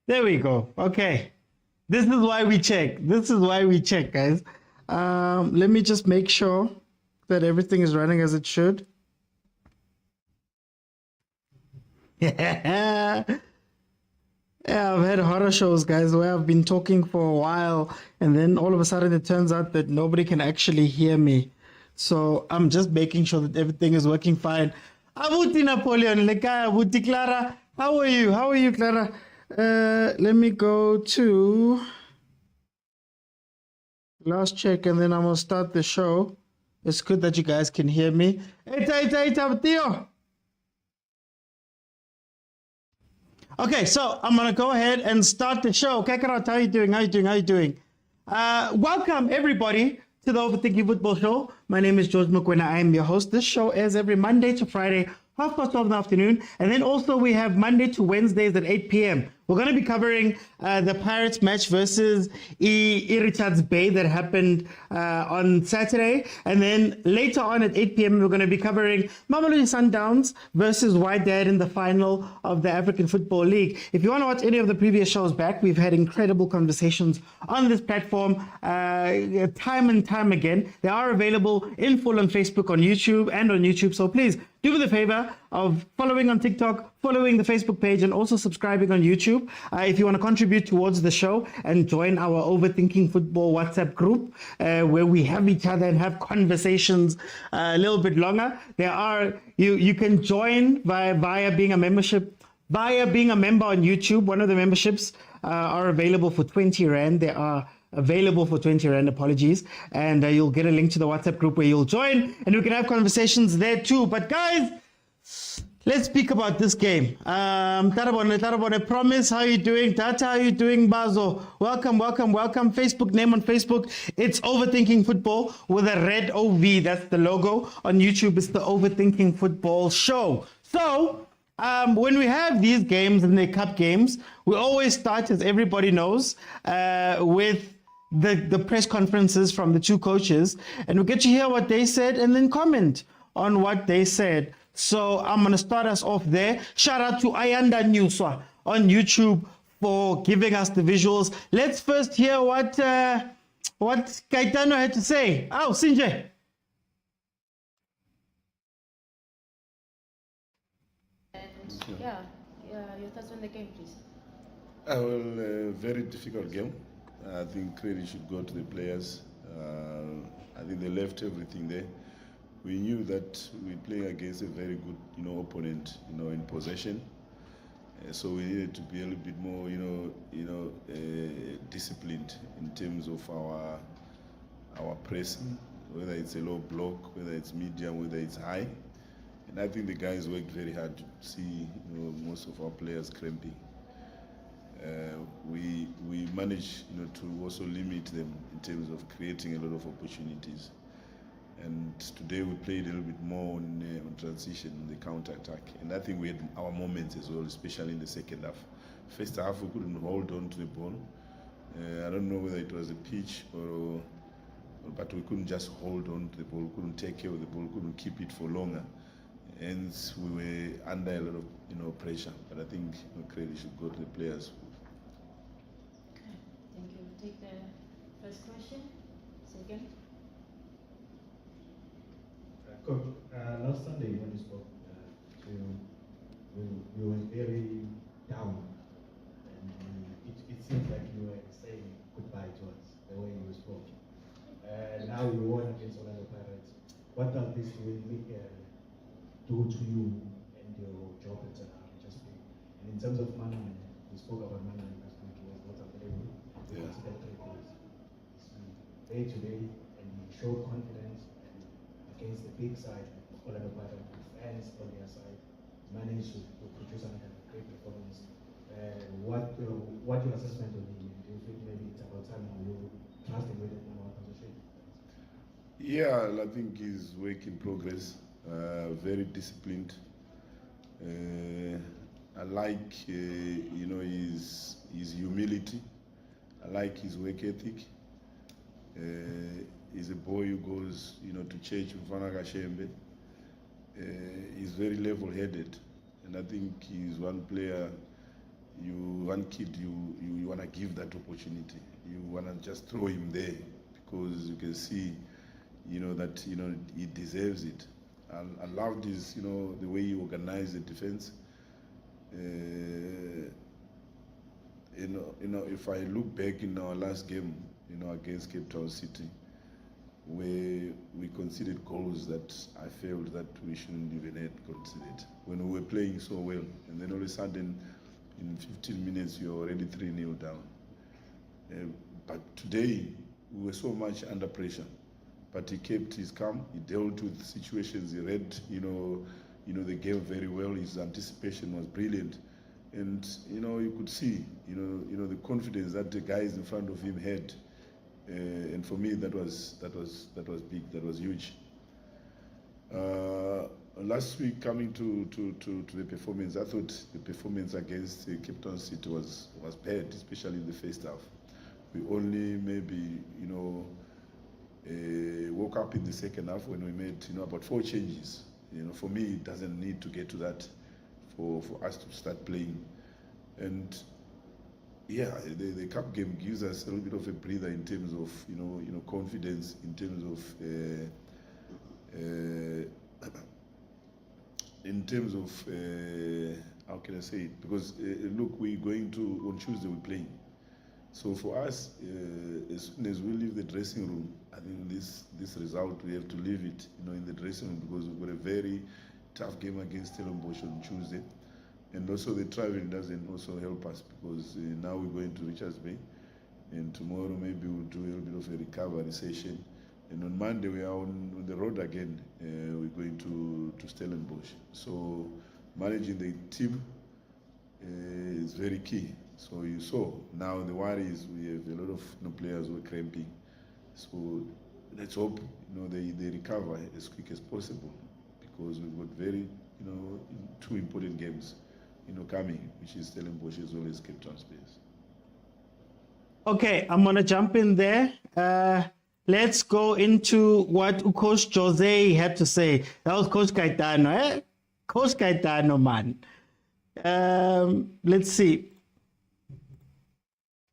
There we go. Okay. This is why we check. This is why we check, guys. Let me just make sure that everything is running as it should. Yeah. Yeah, I've had horror shows, guys, where I've been talking for a while, and then all of a sudden it turns out that nobody can actually hear me. So I'm just making sure that everything is working fine. Abuti Napoleon, Lekaya, Abuti Clara, how are you? How are you, Clara? Let me go to last check, and then I'm gonna start the show. It's good that you guys can hear me. Eita, Theo. Okay, so I'm gonna go ahead and start the show. Kakarot, how are you doing? How you doing? How you doing? Welcome everybody to the Overthinking Football Show. My name is George Mukwena. I am your host. This show airs every Monday to Friday, 12:30 in the afternoon, and then also we have Monday to Wednesdays at 8 p.m. We're going to be covering the Pirates match versus Richards Bay that happened on Saturday. And then later on at 8 p.m., we're going to be covering Mamelodi Sundowns versus Wydad in the final of the African Football League. If you want to watch any of the previous shows back, we've had incredible conversations on this platform time and time again. They are available in full on Facebook, on YouTube, and on YouTube. So please do me the favor of following on TikTok, following the Facebook page, and also subscribing on YouTube. If you want to contribute towards the show and join our Overthinking Football WhatsApp group, where we have each other and have conversations a little bit longer, you can join via being a member on YouTube. One of the memberships are available for 20 Rand. They are available for 20 Rand, apologies. And you'll get a link to the WhatsApp group where you'll join and we can have conversations there too. But guys, let's speak about this game. Tarabone, Promise, how are you doing? Tata, how are you doing? Bazo, welcome. Facebook, name on Facebook, it's Overthinking Football with a red OV. That's the logo. On YouTube, it's the Overthinking Football Show. So, when we have these games and the cup games, we always start, as everybody knows, with the press conferences from the two coaches, and we get to hear what they said and then comment on what they said. So I'm going to start us off there. Shout out to Ayanda Newswa on YouTube for giving us the visuals. Let's first hear what Kaitano had to say. Oh, Sinjay. Yeah, your thoughts on the game, please. Very difficult game. I think credit should go to the players. I think they left everything there. We knew that we playing against a very good, opponent, in possession. So we needed to be a little bit more, disciplined in terms of our pressing, whether it's a low block, whether it's medium, whether it's high. And I think the guys worked very hard to see, most of our players cramping. We managed, to also limit them in terms of creating a lot of opportunities. And today we played a little bit more on transition, on the counter-attack. And I think we had our moments as well, especially in the second half. First half, we couldn't hold on to the ball. I don't know whether it was a pitch but we couldn't just hold on to the ball, couldn't take care of the ball, couldn't keep it for longer. And we were under a lot of, pressure. But I think credit should go to the players. Okay, thank you. We'll take the first question. Second. Coach, last Sunday when you spoke to you were very down, and it seems like you were saying goodbye to us the way you spoke. Now you won against Orlando Pirates. What does this really do to you and your job at just be? And in terms of Manan, we spoke about Manan last week. He was not available. We considered 3 days. Day to day, and he showed confidence. Against the big side, Orlando Pirates, fans on their side, managed to produce another great performance. What your assessment of him? Do you think maybe it's about time you trust him with the number 1 position? Yeah, I think he's work in progress. Very disciplined. I like, his humility. I like his work ethic. He's a boy who goes, to church with Mfana Kashembe. He's very level-headed, and I think he's one player, one kid, you want to give that opportunity. You want to just throw him there because you can see, that he deserves it. I love this, the way he organized the defense. If I look back in our last game, against Cape Town City, where we conceded goals that I felt that we shouldn't even have conceded when we were playing so well, and then all of a sudden, in 15 minutes, you're already 3-0 down. But today, we were so much under pressure. But he kept his calm. He dealt with situations. He read, the game very well. His anticipation was brilliant, and you could see, the confidence that the guys in front of him had. And for me, that was big. That was huge. Last week, coming to the performance, I thought the performance against Cape Town City was bad, especially in the first half. We only maybe woke up in the second half when we made about 4 changes. For me, it doesn't need to get to that for us to start playing. And yeah, the cup game gives us a little bit of a breather in terms of confidence, in terms of how can I say it? Because look, we're going to on Tuesday we're playing. So for us, as soon as we leave the dressing room, I think this result we have to leave it in the dressing room, because we've got a very tough game against Stellenbosch on Tuesday. And also the traveling doesn't also help us, because now we're going to Richards Bay, and tomorrow maybe we'll do a little bit of a recovery session, and on Monday we are on the road again. We're going to Stellenbosch. So managing the team is very key. So you saw now the worry is we have a lot of players who are cramping. So let's hope they recover as quick as possible, because we've got very 2 important games coming, which is Stellenbosch as well as Cape Town Space. Okay, I'm gonna jump in there. Let's go into what Coach Jose had to say. That was Coach Caetano, eh? Coach Caetano, man. Let's see.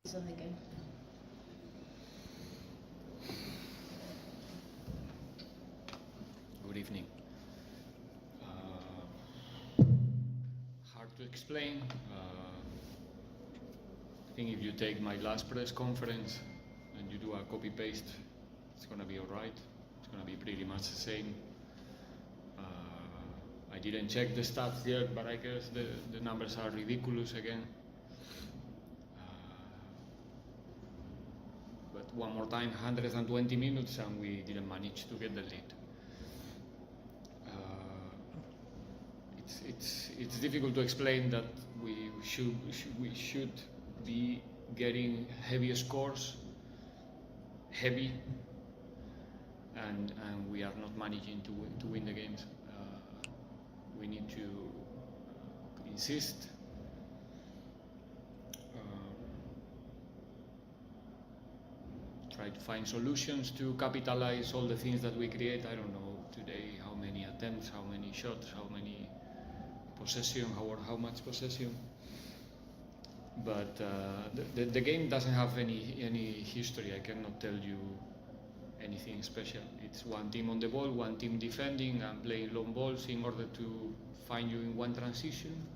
So they can. Good evening. Hard to explain. I think if you take my last press conference and you do a copy paste, it's going to be all right. It's going to be pretty much the same. I didn't check the stats yet, but I guess the numbers are ridiculous again. But one more time, 120 minutes, and we didn't manage to get the lead. It's difficult to explain that we should be getting heavy scores, and we are not managing to win the games. We need to insist. Try to find solutions to capitalize all the things that we create. I don't know today how many attempts, how many shots, how many possession, how much possession. But the game doesn't have any history. I cannot tell you anything special. It's one team on the ball, one team defending and playing long balls in order to find you in one transition,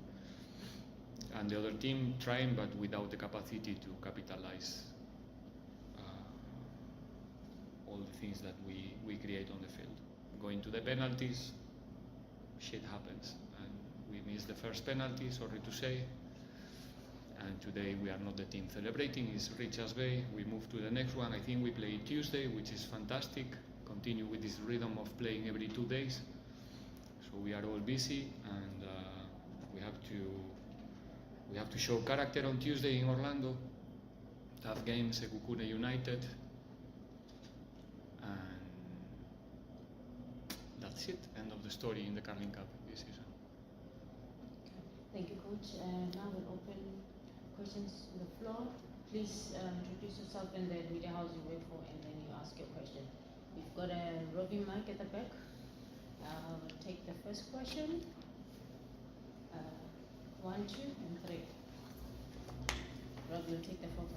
and the other team trying but without the capacity to capitalize all the things that we create on the field. Going to the penalties, shit happens, and we missed the first penalty, sorry to say. And today we are not the team celebrating, it's Richards Bay. We move to the next one. I think we play Tuesday, which is fantastic. Continue with this rhythm of playing every 2 days. So we are all busy, and we have to show character on Tuesday in Orlando. Tough game, Sekukune United. And that's it, end of the story in the Carling Cup this season. Thank you, Coach. Now we'll open questions on the floor. Please introduce yourself and the media house you work for, and then you ask your question. We've got a roving mic at the back. I'll take the first question. 1, 2, and 3. Rob, you'll take the floor.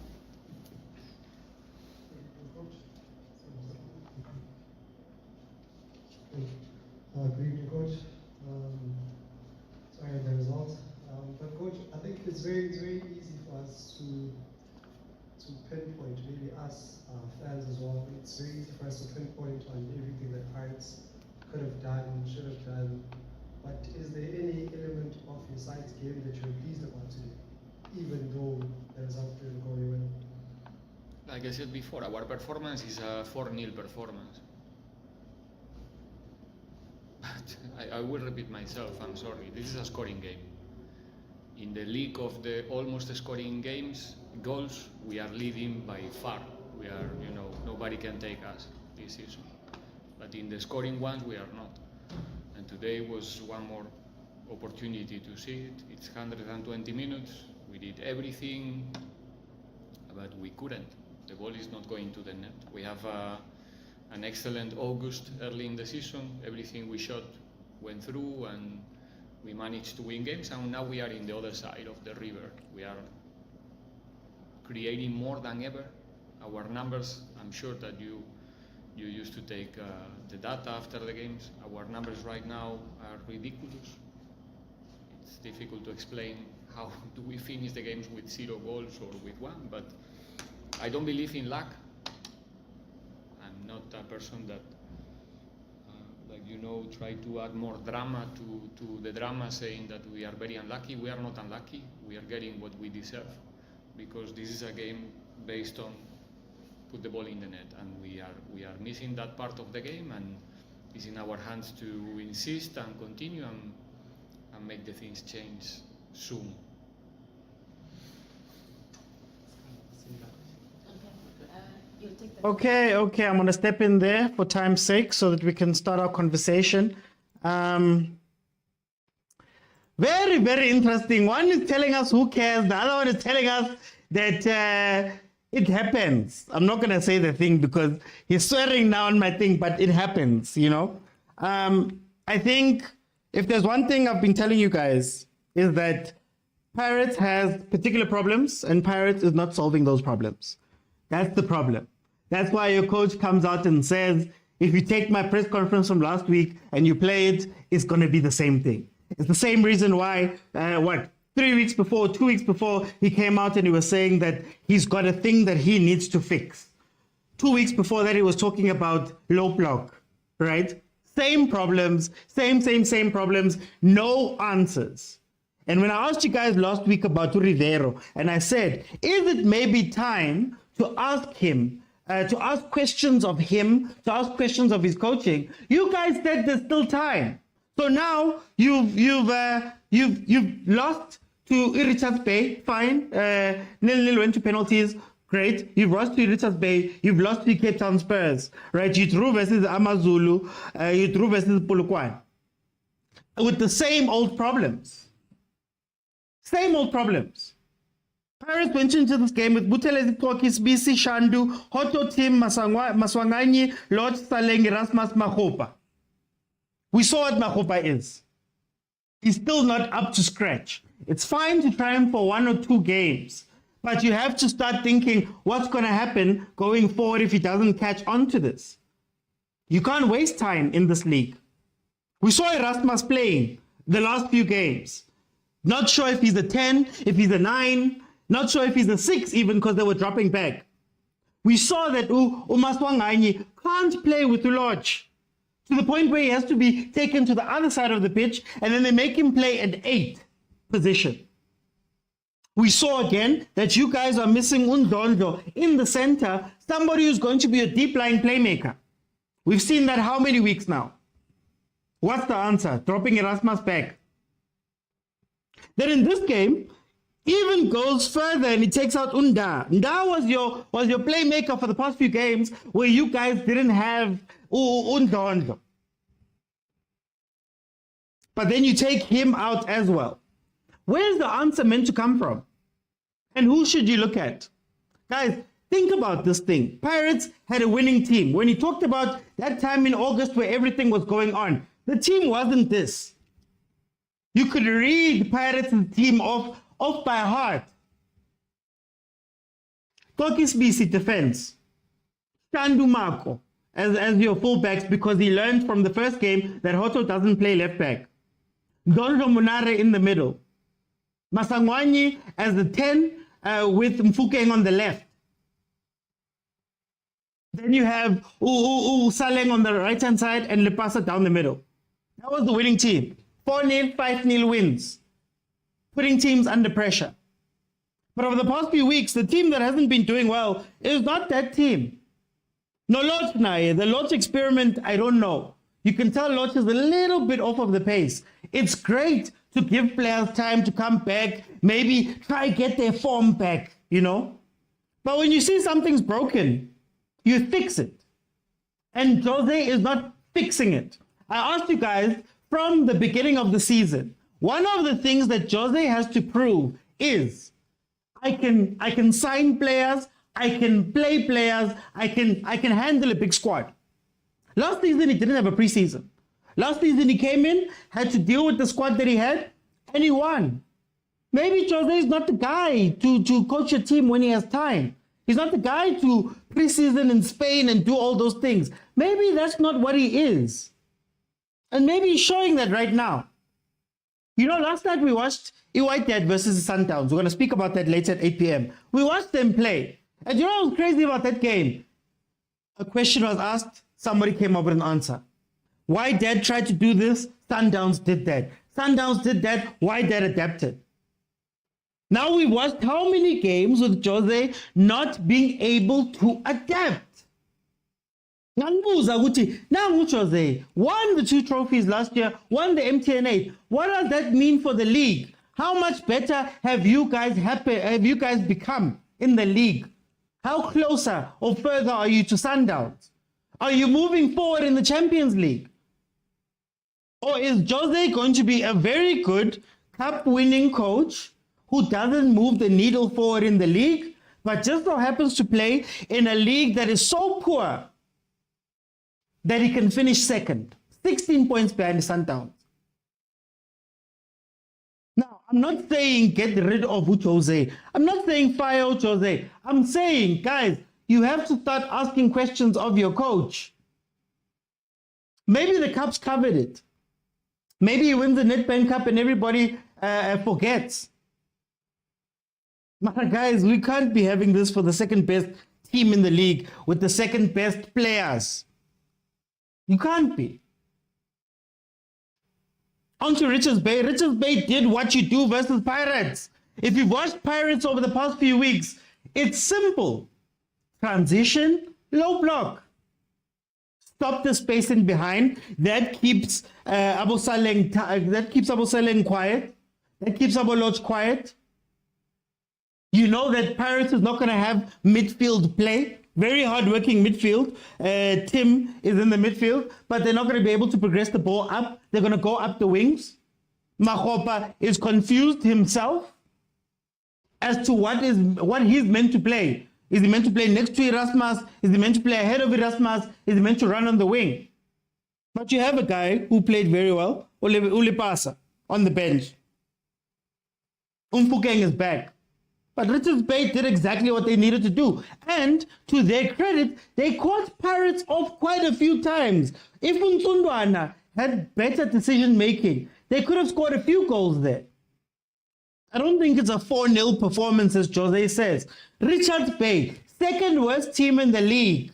Good evening, Coach. Sorry the results. But Coach, I think it's very easy for us to pinpoint, maybe us fans as well. It's very easy for us to pinpoint on everything that Pirates could have done, should have done. But is there any element of your side's game that you're pleased about today, even though the result didn't go your way? Like I said before, our performance is a 4-0 performance. But I will repeat myself, I'm sorry. This is a scoring game. In the league of the almost scoring goals, we are leading by far. We are, nobody can take us this season. But in the scoring ones, we are not. And today was one more opportunity to see it. It's 120 minutes. We did everything, but we couldn't. The ball is not going to the net. We have an excellent August early in the season. Everything we shot went through and we managed to win games, and now we are in the other side of the river. We are creating more than ever. Our numbers, I'm sure that you used to take the data after the games. Our numbers right now are ridiculous. It's difficult to explain how do we finish the games with 0 goals or with 1, but I don't believe in luck. I'm not a person that, try to add more drama to the drama, saying that we are very unlucky. We are not unlucky. We are getting what we deserve, because this is a game based on put the ball in the net, and we are missing that part of the game, and it's in our hands to insist and continue and make the things change soon. You'll take the Okay, I'm going to step in there for time's sake so that we can start our conversation. Very interesting. One is telling us who cares, the other one is telling us that it happens. I'm not going to say the thing because he's swearing now on my thing, but it happens, I think if there's one thing I've been telling you guys is that Pirates has particular problems and Pirates is not solving those problems. That's the problem. That's why your coach comes out and says, if you take my press conference from last week and you play it, it's going to be the same thing. It's the same reason why, 2 weeks before, he came out and he was saying that he's got a thing that he needs to fix. 2 weeks before that, he was talking about low block, right? Same problems, same problems, no answers. And when I asked you guys last week about Rivero, and I said, is it maybe time to ask him, to ask questions of him, to ask questions of his coaching? You guys said there's still time. So now you've lost to Richards Bay, fine. 0-0 went to penalties, great. You've lost to Richards Bay, you've lost to Cape Town Spurs, right? You drew versus Amazulu, you drew versus Polokwane. With the same old problems. Same old problems. Pirates went into this game with Buthelezi Tokis, BC Shandu, Hoto Tim Maswanganyi, Lord Saleng, Erasmus Mahopa. We saw what Mahopa is. He's still not up to scratch. It's fine to try him for 1 or 2 games, but you have to start thinking what's going to happen going forward if he doesn't catch on to this. You can't waste time in this league. We saw Erasmus playing the last few games. Not sure if he's a 10, if he's a 9, not sure if he's a 6 even, because they were dropping back. We saw that Umaswanganyi can't play with Lodge to the point where he has to be taken to the other side of the pitch, and then they make him play at 8 position. We saw again that you guys are missing Undondo in the center, somebody who's going to be a deep lying playmaker. We've seen that how many weeks now? What's the answer? Dropping Erasmus back. Then in this game, even goes further and he takes out Unda. Unda was your playmaker for the past few games where you guys didn't have Undondo. But then you take him out as well. Where's the answer meant to come from? And who should you look at? Guys, think about this thing. Pirates had a winning team. When he talked about that time in August where everything was going on, the team wasn't this. You could read Pirates' team off by heart. Kokis BC defense. Shandu Marco as your fullbacks because he learned from the first game that Hoto doesn't play left back. Donjo Munare in the middle. Masangwanyi as the 10 with Mfukeng on the left. Then you have Saleng on the right-hand side and Lepasa down the middle. That was the winning team. 4-0, 5-0 wins. Putting teams under pressure. But over the past few weeks, the team that hasn't been doing well is not that team. No, Lodge now. The Lodge experiment, I don't know. You can tell Lodge is a little bit off of the pace. It's great to give players time to come back, maybe try get their form back, you know. But when you see something's broken, you fix it. And Jose is not fixing it. I asked you guys from the beginning of the season, one of the things that Jose has to prove is I can sign players, I can play players, I can handle a big squad. Last season he didn't have a preseason. Last season he came in, had to deal with the squad that he had, and he won. Maybe Jose is not the guy to coach a team when he has time. He's not the guy to preseason in Spain and do all those things. Maybe that's not what he is. And maybe he's showing that right now. You know, last night we watched Iwaited versus the Sundowns. We're going to speak about that later at 8 p.m. We watched them play. And you know what was crazy about that game? A question was asked, somebody came up with an answer. Why Dad tried to do this? Sundowns did that. Sundowns did that. Why Dad adapted? Now we watched how many games with Jose not being able to adapt. Nganbuza ukuthi nangu Jose won the 2 trophies last year, won the MTN 8. What does that mean for the league? How much better have you guys become in the league? How closer or further are you to Sundowns? Are you moving forward in the Champions League? Or is Jose going to be a very good cup-winning coach who doesn't move the needle forward in the league, but just so happens to play in a league that is so poor that he can finish second, 16 points behind the Sundowns? Now, I'm not saying get rid of Jose. I'm not saying fire Jose. I'm saying, guys, you have to start asking questions of your coach. Maybe the Cup's covered it. Maybe he wins the Nedbank Cup and everybody forgets. But guys, we can't be having this for the second best team in the league with the second best players. You can't be. On to Richards Bay. Richards Bay did what you do versus Pirates. If you've watched Pirates over the past few weeks, it's simple. Transition, low block. Stop the space in behind. That keeps Abu Saleng quiet. That keeps Abu Lodge quiet. You know that Pirates is not going to have midfield play. Very hard-working midfield. Tim is in the midfield, but they're not going to be able to progress the ball up. They're going to go up the wings. Mahopa is confused himself as to what he's meant to play. Is he meant to play next to Erasmus? Is he meant to play ahead of Erasmus? Is he meant to run on the wing? But you have a guy who played very well, Ulepasa, on the bench. Mfukeng is back. But Richards Bay did exactly what they needed to do. And to their credit, they caught Pirates off quite a few times. If Unsundwana had better decision making, they could have scored a few goals there. I don't think it's a 4-0 performance, as Jose says. Richards Bay, second worst team in the league,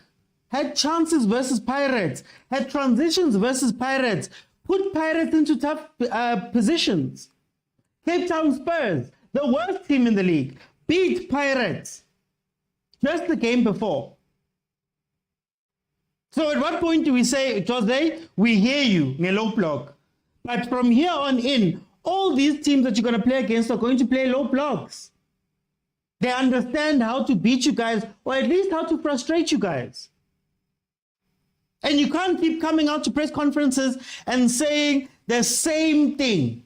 had chances versus Pirates, had transitions versus Pirates, put Pirates into tough positions. Cape Town Spurs, the worst team in the league, beat Pirates just the game before. So at what point do we say, Jose, we hear you, low block. But from here on in, all these teams that you're going to play against are going to play low blocks. They understand how to beat you guys, or at least how to frustrate you guys. And you can't keep coming out to press conferences and saying the same thing.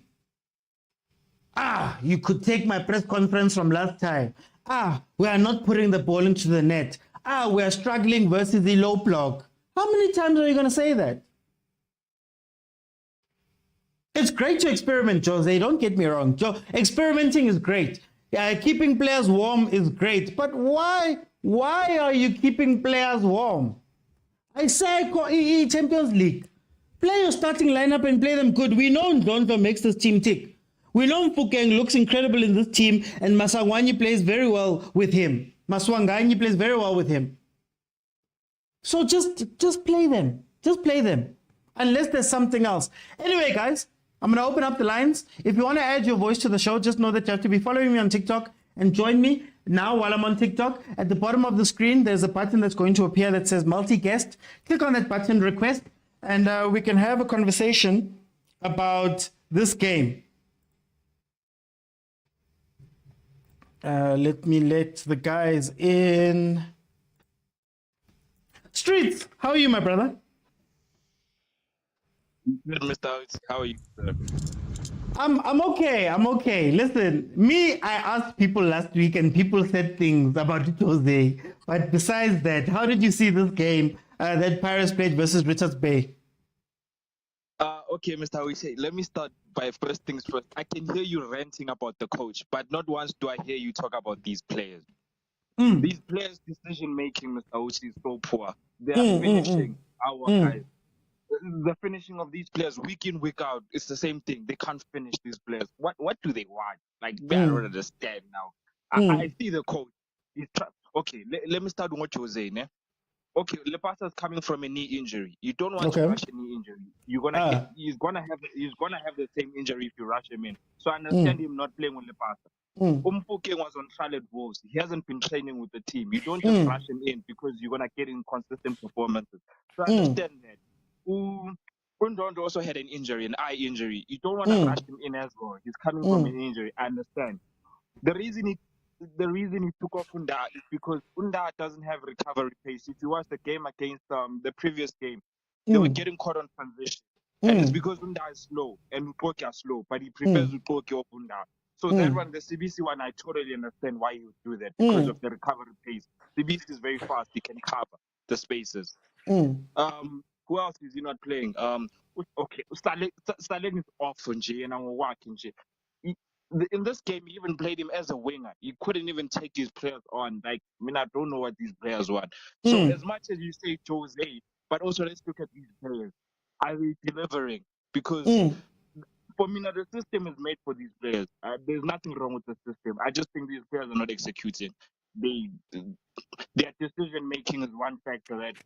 You could take my press conference from last time. We are not putting the ball into the net. We are struggling versus the low block. How many times are you going to say that? It's great to experiment, Jose. Don't get me wrong. Experimenting is great. Keeping players warm is great, but why are you keeping players warm? I say Champions League. Play your starting lineup and play them good. We know Ndonzo makes this team tick. We know Mfukeng looks incredible in this team, and Masangwani plays very well with him. Maswanganyi plays very well with him. So just play them. Just play them. Unless there's something else. Anyway, guys, I'm going to open up the lines. If you want to add your voice to the show, just know that you have to be following me on TikTok and join me now while I'm on TikTok. At the bottom of the screen, there's a button that's going to appear that says multi-guest. Click on that button, request, and we can have a conversation about this game. Let me let the guys in. Streets, how are you, my brother? Good, Mr. Alex. How are you, sir? I'm okay. I'm okay. Listen, I asked people last week and people said things about Jose. But besides that, how did you see this game that Pirates played versus Richards Bay? Okay, Mr. Alex. Let me start by first things first. I can hear you ranting about the coach, but not once do I hear you talk about these players. These players' decision making, Mr. Alex, is so poor. They are finishing our guys. The finishing of these players week in, week out, it's the same thing. They can't finish these players. What do they want? Like, I don't understand now. I see the coach. Okay, let me start with what you were saying. Okay, Lepasa is coming from a knee injury. You don't want to rush a knee injury. He's gonna have the same injury if you rush him in. So I understand him not playing with Lepasa. Umfuke was on trial at Wolves. He hasn't been training with the team. You don't just rush him in because you're gonna get inconsistent performances. So I understand that. Undondo also had an injury, an eye injury. You don't want to rush him in as well. He's coming from an injury. I understand. The reason he took off Unda is because Unda doesn't have recovery pace. If you watch the game against the previous game, they were getting caught on transition. And it's because Unda is slow and Upoki are slow, but he prefers Upoki over Unda. So that one, the CBC one, I totally understand why he would do that because of the recovery pace. CBC is very fast. He can cover the spaces. Who else is he not playing? Okay, Stalin is off on G and I'm working G. In this game, he even played him as a winger. He couldn't even take his players on. Like, I don't know what these players want. So as much as you say Jose, but also let's look at these players. Are they delivering? Because for me, the system is made for these players. There's nothing wrong with the system. I just think these players are not executing. Their decision making is one factor that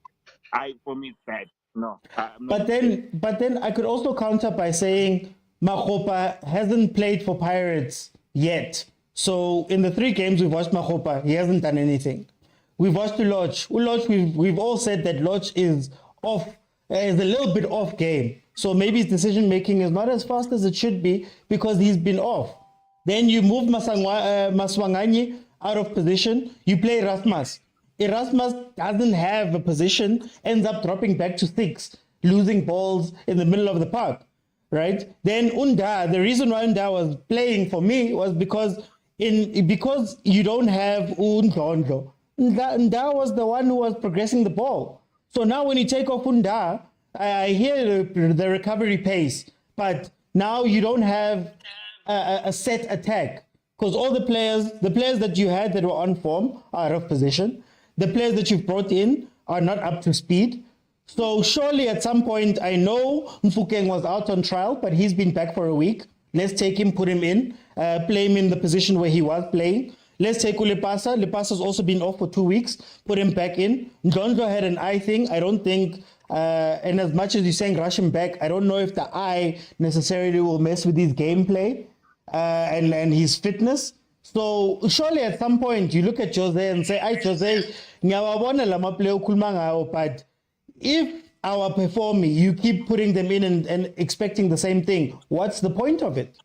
for me it's bad. No, but then I could also counter by saying Makgopa hasn't played for Pirates yet. So in the 3 games we've watched Makgopa, he hasn't done anything. We've watched Lodge. We've all said that Lodge is off, is a little bit off game. So maybe his decision making is not as fast as it should be because he's been off. Then you move Maswanganyi out of position. You play Erasmus. Erasmus doesn't have a position, ends up dropping back to 6, losing balls in the middle of the park, right? Then Unda, the reason why Unda was playing for me was because you don't have Undondo. Unda was the one who was progressing the ball. So now when you take off Unda, I hear the recovery pace, but now you don't have a set attack because all the players that you had that were on form are out of position. The players that you've brought in are not up to speed. So surely at some point, I know Mfukeng was out on trial, but he's been back for a week. Let's take him, put him in, play him in the position where he was playing. Let's take Ulepasa. Lepasa's also been off for 2 weeks. Put him back in. Ndonzo had an eye thing. I don't think, and as much as you're saying rush him back, I don't know if the eye necessarily will mess with his gameplay and his fitness. So surely at some point you look at Jose and say, Jose, but if our performing, you keep putting them in and expecting the same thing, what's the point of it?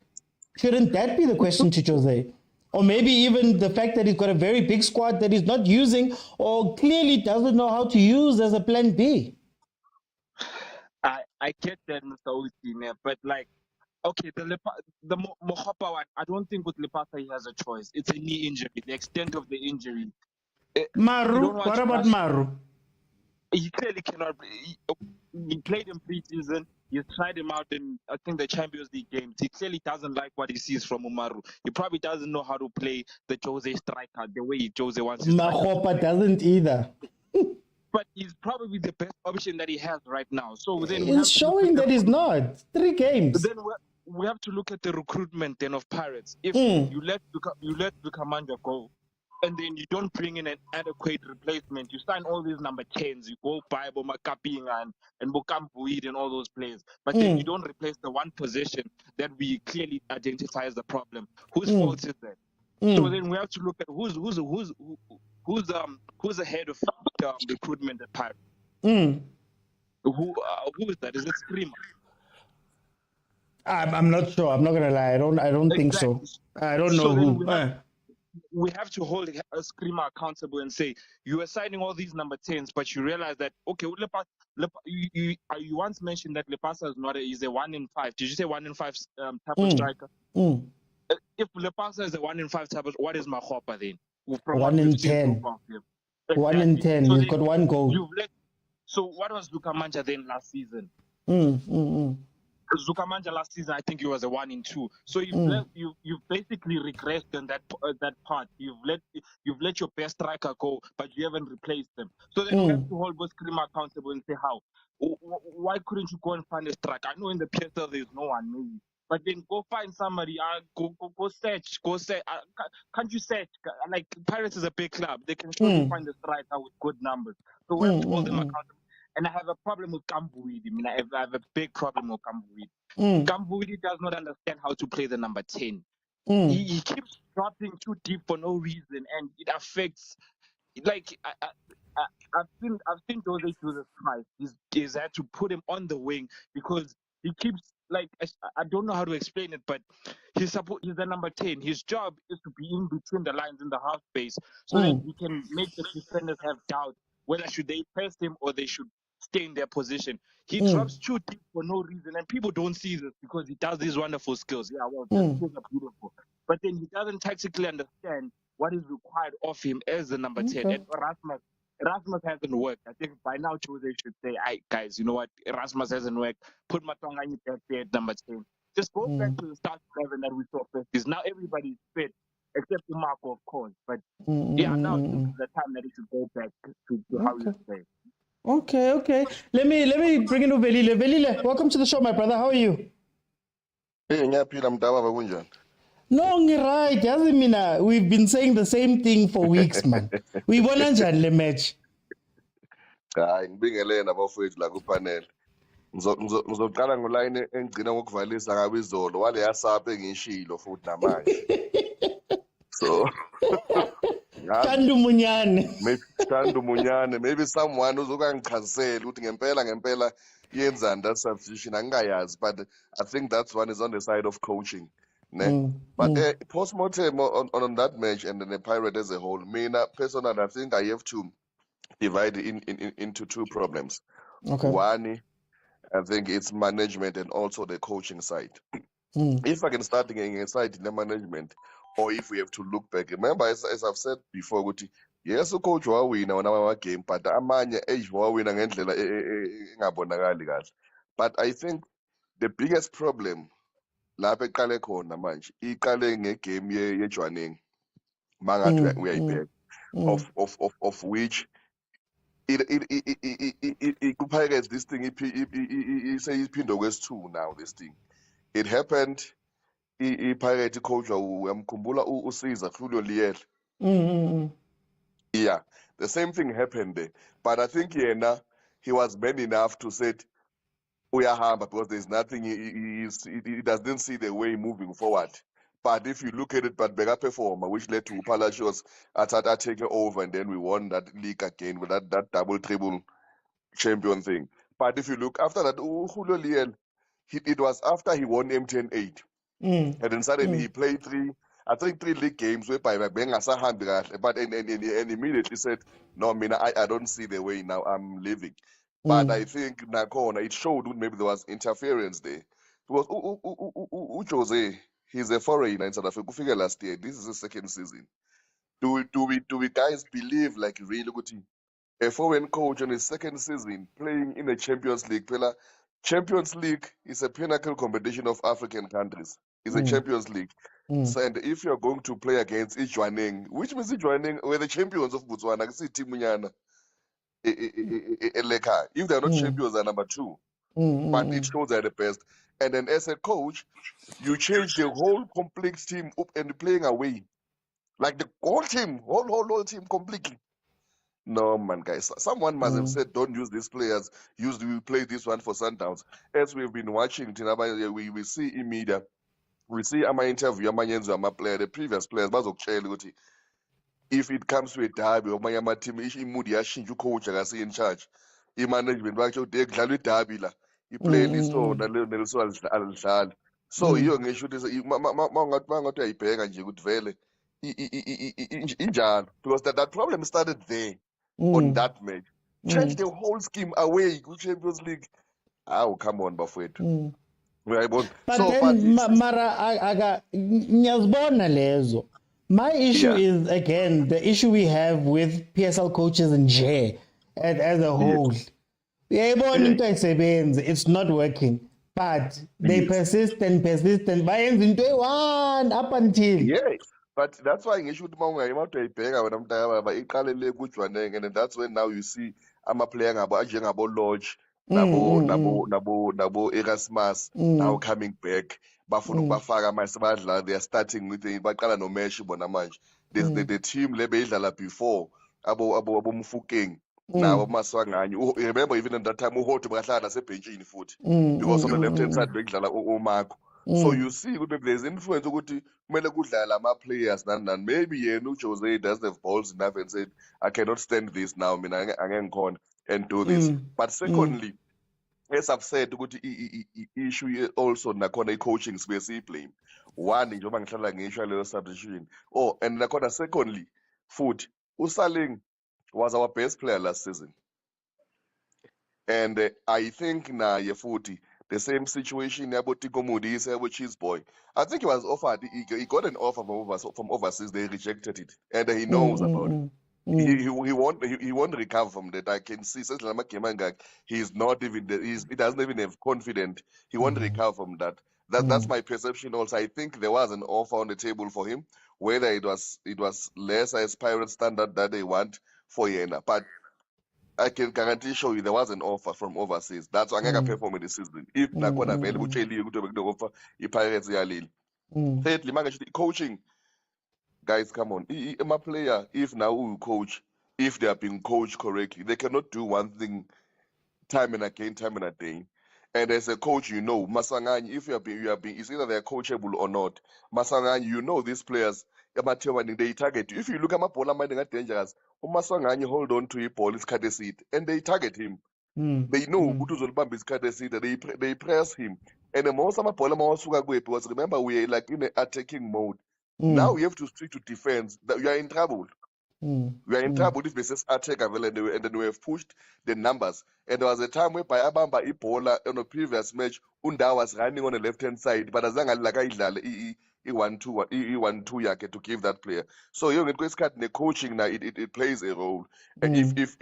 Shouldn't that be the question to Jose? Or maybe even the fact that he's got a very big squad that he's not using or clearly doesn't know how to use as a plan B. I get that, Mr. Austin, but like, okay, the Mohopa one, I don't think with Lepasa he has a choice. It's a knee injury. The extent of the injury. Maru, what about Maru? He clearly cannot. He played in preseason. He's tried him out in, I think, the Champions League games. He clearly doesn't like what he sees from Umaru. He probably doesn't know how to play the Jose striker the way Jose wants his striker. Mahopa doesn't either. But he's probably the best option that he has right now. So then we He's have to look showing at that he's not. 3 games. then we have to look at the recruitment then of Pirates. If you let Bukamanja go, and then you don't bring in an adequate replacement, you sign all these number 10s, you go buy Bomakaping and Bokambuid and all those players, but then you don't replace the one position that we clearly identify as the problem. Whose fault is that? So then we have to look at who's ahead of recruitment at Pirates. Who is that? Is it Screamer? I'm not sure. I'm not gonna lie. I don't think so. I don't know who. We have to hold a Screamer accountable and say you are signing all these number 10s, but you realize that okay, you once mentioned that Lepasa is a 1 in 5. Did you say 1 in 5 type of striker? If Lepasa is a 1 in 5 type of, what is Mahopa then? 1 in 10. 1 in 10. So He's got 1 goal. So what was Bukamanja then last season? Zukamanja last season, I think he was a 1 in 2. So you've basically regressed in that part. You've let your best striker go, but you haven't replaced them. So then you have to hold both Screamer accountable and say how. Why couldn't you go and find a striker? I know in the PSL there's no one, maybe. But then go find somebody. Go search. Can't you search? Like Pirates is a big club. They can surely find a striker with good numbers. So we have to hold them accountable. And I have a problem with Kambuidi. I have a big problem with Kambuidi. Kambuidi does not understand how to play the number 10. He keeps dropping too deep for no reason, and it affects. Like I've seen Jose do this twice. He's had to put him on the wing because he keeps like I don't know how to explain it, but he's the number 10. His job is to be in between the lines in the half space, so that he can make the defenders have doubt whether should they press him or they should stay in their position. He drops too deep for no reason, and people don't see this because he does these wonderful skills. Yeah, well, the skills are beautiful, but then he doesn't tactically understand what is required of him as the number 10. And Erasmus hasn't worked. I think by now Jose should say, "Hey guys, you know what? Erasmus hasn't worked. Put Matonganyi back there at number 10. Just go back to the start 11 that we saw first. Is now everybody's fit except Marco, of course. But yeah, now it's the time that he should go back to how he played." Okay. Let me bring in Velile. Velile, welcome to the show, my brother. How are you? Hey, ngiyaphila mdaba kunjani? No, right. Doesn't mean we've been saying the same thing for weeks, man. We won le match. Hayi ngibingelele nabafowethu la kupanel. Ngizoqala ngoline engigcina ngokuvalisa ngabe izolo wale yasapha engishilo futhi namanje. So Kandu Munyane. Maybe someone uzokangichazela ukuthi ngempela yenzani that substitution angayazi, but I think that one is on the side of coaching. But post-mortem on that match and then the Pirate as a whole, personally, I think I have to divide it into 2 problems. Okay. One, I think it's management and also the coaching side. If I can start getting inside in the management, or if we have to look back, remember as I've said before, yes, coach wawina on our game, but amanye age wawina ngendlela engabonakali kahle. But I think the biggest problem lapha eqale khona manje iqale ngegame yeJwaneng mangathi uyayibheka of which Pirates this thing iphindwe kwesi-2 now. This thing it happened i-Pirate coach uyamkhumbula uSiza Julio Liel. Yeah, the same thing happened there, but I think he was man enough to say uyahamba because there's nothing he doesn't see the way moving forward. But if you look at it, but bigger performer, which led to Palacios taking over, and then we won that league again with that double triple champion thing. But if you look after that, Julio Liel, it was after he won MTN 8, and then suddenly he played 3 league games whereby but and immediately said, "No, I don't see the way now. I'm leaving." But I think Nakona, it showed maybe there was interference there. Because Jose, he's a foreigner in South Africa. Figure last year, this is the 2nd season. Do we guys believe like really good? A foreign coach on his 2nd season playing in the Champions League, Champions League is a pinnacle competition of African countries. It's a Champions League. So, and if you're going to play against Ijwaneng, which means Ijwaneng were the champions of Botswana, if they're not champions, they're number 2. But it shows they're the best. And then as a coach, you change the whole complete team up and playing away. Like the whole team, whole team completely. No, man, guys. Someone must have said, don't use these players. We play this one for Sundowns. As we've been watching, we see in media, we see ama-interview amanyenziwa ama-player, the previous players, bazokutshela ukuthi if it comes to a derby, amanye ama-team, imudi yashintsha, ucoach akasi in charge. I-management batsho ukuthi kudlalwa iderby la. I-player liso naliso alidlali. So, yiyo ngisho ukuthi mangathi uyayibheka nje ukuthi vele injalo. Because that problem started there. On that match. Change the whole scheme away ku-Champions League. Oh, come on, bafowethu. But then, Mara, ngiyazibona lezo. My issue is, again, the issue we have with PSL coaches and J as a whole. It's not working. But they persist and bayenza into eyi-one up until. Yes. But that's why ngisho ukuthi mawungayima uyayibheka wena mntakababa iqalele kuJwaneng, and that's when now you see ama-player njengabo Lodge nabo Erasmus now coming back. Bafuna ukubafaka manje sebadlala, they are starting with baqala noMeshi bona manje. The team le beyidlala before abo Mufokeng nabo Maswanganyi. Remember even at that time uHoto bakahlala nasebhentshini futhi because on the left hand side bekudlala uMarco. So you see there's influence ukuthi kumele kudlala ama-players nani. Maybe yena uJose doesn't have balls enough and said, I cannot stand this now, mina angeke ngikhona and do this. But secondly, as I've said, ukuthi issue also nakhona i-coaching sibe siyi-blame. One, njengoba ngihlala ngisho leyo substitution. Oh, and nakhona secondly, futhi uSaling was our best player last season. And I think naye futhi the same situation about Tiko Modise, about Cheese Boy. I think he was offered, he got an offer from overseas, they rejected it. And he knows about it. He won't recover from that. I can see he's not even he doesn't even have confidence. He won't recover from that. That's my perception also. I think there was an offer on the table for him, whether it was less as pirate standard that they want for Yena. But I can guarantee you there was an offer from overseas. That's why I'm going to perform in the season. If not going to available, offer Pirates Yalil. Thirdly, coaching. Guys, come on. My player, if now we coach, if they are being coached correctly, they cannot do one thing time and again. And as a coach, you know, Masangani, if you are being, it's either they are coachable or not. Masangani, you know these players, they target you. If you look at my ball, minding are dangerous. Masangani hold on to your ball, it's cut a seat, and they target him. They know Butuzolbam is cut a seat, they press him. And the most of my ball was, remember, we are like in an attacking mode. Now we have to switch to defense. We are in trouble. We are in trouble if they say attack available, and then we have pushed the numbers. And there was a time where by Abamba Ipola on a previous match, Unda was running on the left hand side, but as long as I 1-2 yake to give that player. So you get the coaching now it plays a role. And if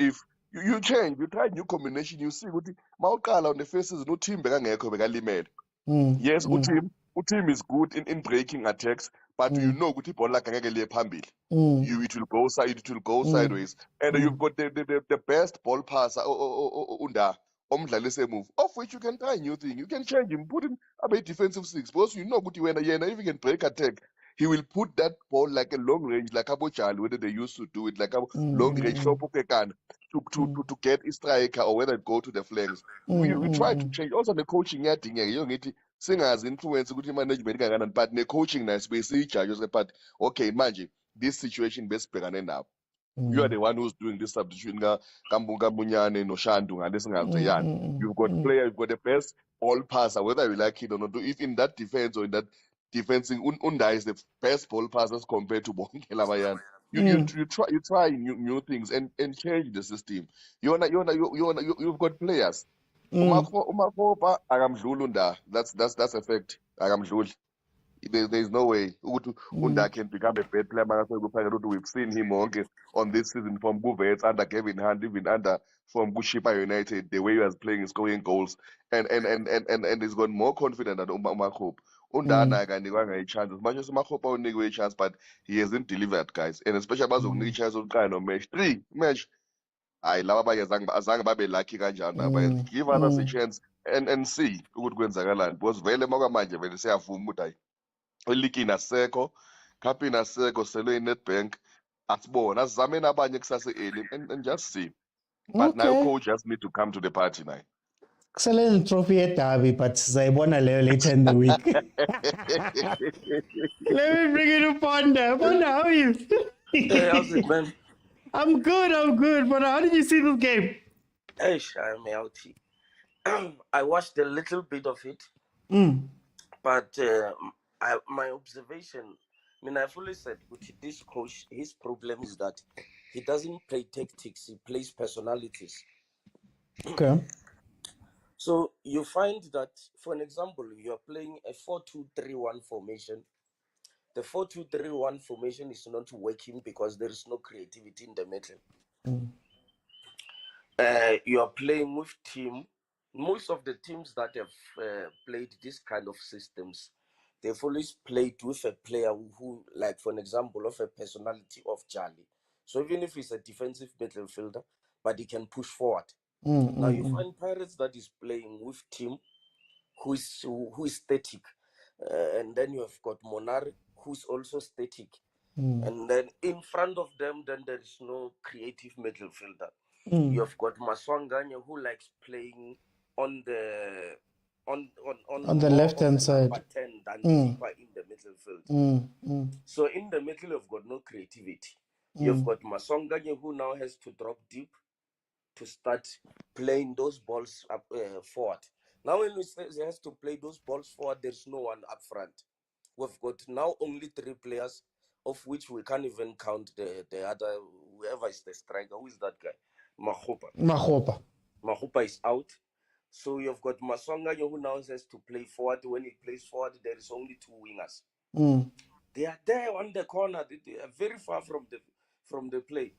you change, you try new combination, you see what Maukala on the faces no team limit. Yes, team is good in breaking attacks, but you know it will go sideways. And you've got the best ball passer Unda. Move, of which you can try a new thing. You can change him, put him a defensive six. Because you know, if he can break attack, he will put that ball like a long range, like Abochal, whether they used to do it, like a long range to get a striker or whether it go to the flanks. We try to change. Also, the coaching, singers influence good management, but the coaching is basically charges. But okay, imagine this situation best now. You are the one who's doing this substitution. Kambunyane no Shandu and this. You've got player, you've got the best ball passer, whether you like it or not. If in that defense or in that defensing, Unda is the best ball passers compared to Bonkelabayan. You try new things and change the system. You've got players. Umakopa agamdlula Unda. That's a fact. Agamdlula. There's no way Unda can become a bad player. We've seen him on this season from Buvets, under Kevin Hunt, even under from Bushipa United, the way he was playing, scoring goals, and he's got more confident than Umakhope. Undana akanikanga a chance. As much as Umakhope unikwe a chance, but he hasn't delivered, guys. And especially abazokunika i-chance yokuqala match 3 match. Hayi laba abanye azange babe lucky kanjani but give others a chance and see ukuthi kwenzakalani because vele makwamanje vele siyavuma ukuthi hayi elikini asekho kapini asekho selo i-Nedbank asibona asizameni abanye kusase early and just see but now coach just need to come to the party now. Excellent trophy at Derby, but sizayibona leyo later in the week. Let me bring you to Ponda. Ponda, how are you? Hey, how's it, man? I'm good. But how did you see this game? Hey, I'm healthy. I watched a little bit of it, but my observation, I fully said, with this coach, his problem is that he doesn't play tactics, he plays personalities. Okay. So you find that, for an example, you're playing a 4-2-3-1 formation. The 4-2-3-1 formation is not working because there is no creativity in the middle. You are playing with team. Most of the teams that have played this kind of systems, they've always played with a player who, like for an example, of a personality of Charlie. So even if he's a defensive midfielder, but he can push forward. Now you find Pirates that is playing with team who is static, and then you have got Monari who's also static, and then in front of them, then there is no creative midfielder. You have got Maswanganya who likes playing on the left hand side, number 10 than deeper in the midfield. So in the middle, you've got no creativity. You've got Maswanganya who now has to drop deep to start playing those balls up forward. Now when he has to play those balls forward, there's no one up front. We've got now only 3 players, of which we can't even count the other, whoever is the striker. Who is that guy? Mahopa is out. So you've got Maswanga who now has to play forward. When he plays forward, there is only 2 wingers. They are there on the corner. They are very far from the play.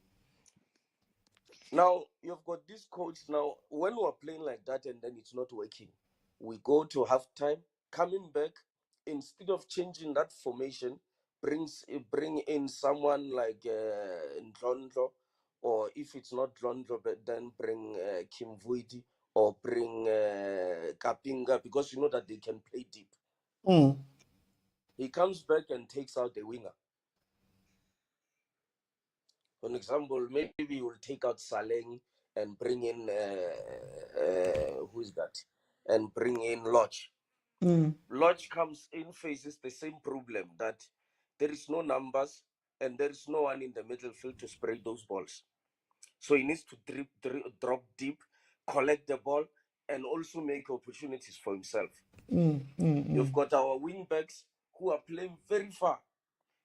Now you've got this coach. Now when we're playing like that and then it's not working, we go to halftime. Coming back, instead of changing that formation, bring in someone like Ndlondlo, or if it's not Ndlondlo, but then bring Kim Vuidi or bring Kapinga, because you know that they can play deep. He comes back and takes out the winger. For example, maybe he will take out Saleng and bring in who is that? And bring in Lodge. Lodge comes in, faces the same problem, that there is no numbers and there is no one in the middle field to spray those balls. So he needs to drop deep, collect the ball, and also make opportunities for himself. You've got our wing backs who are playing very far.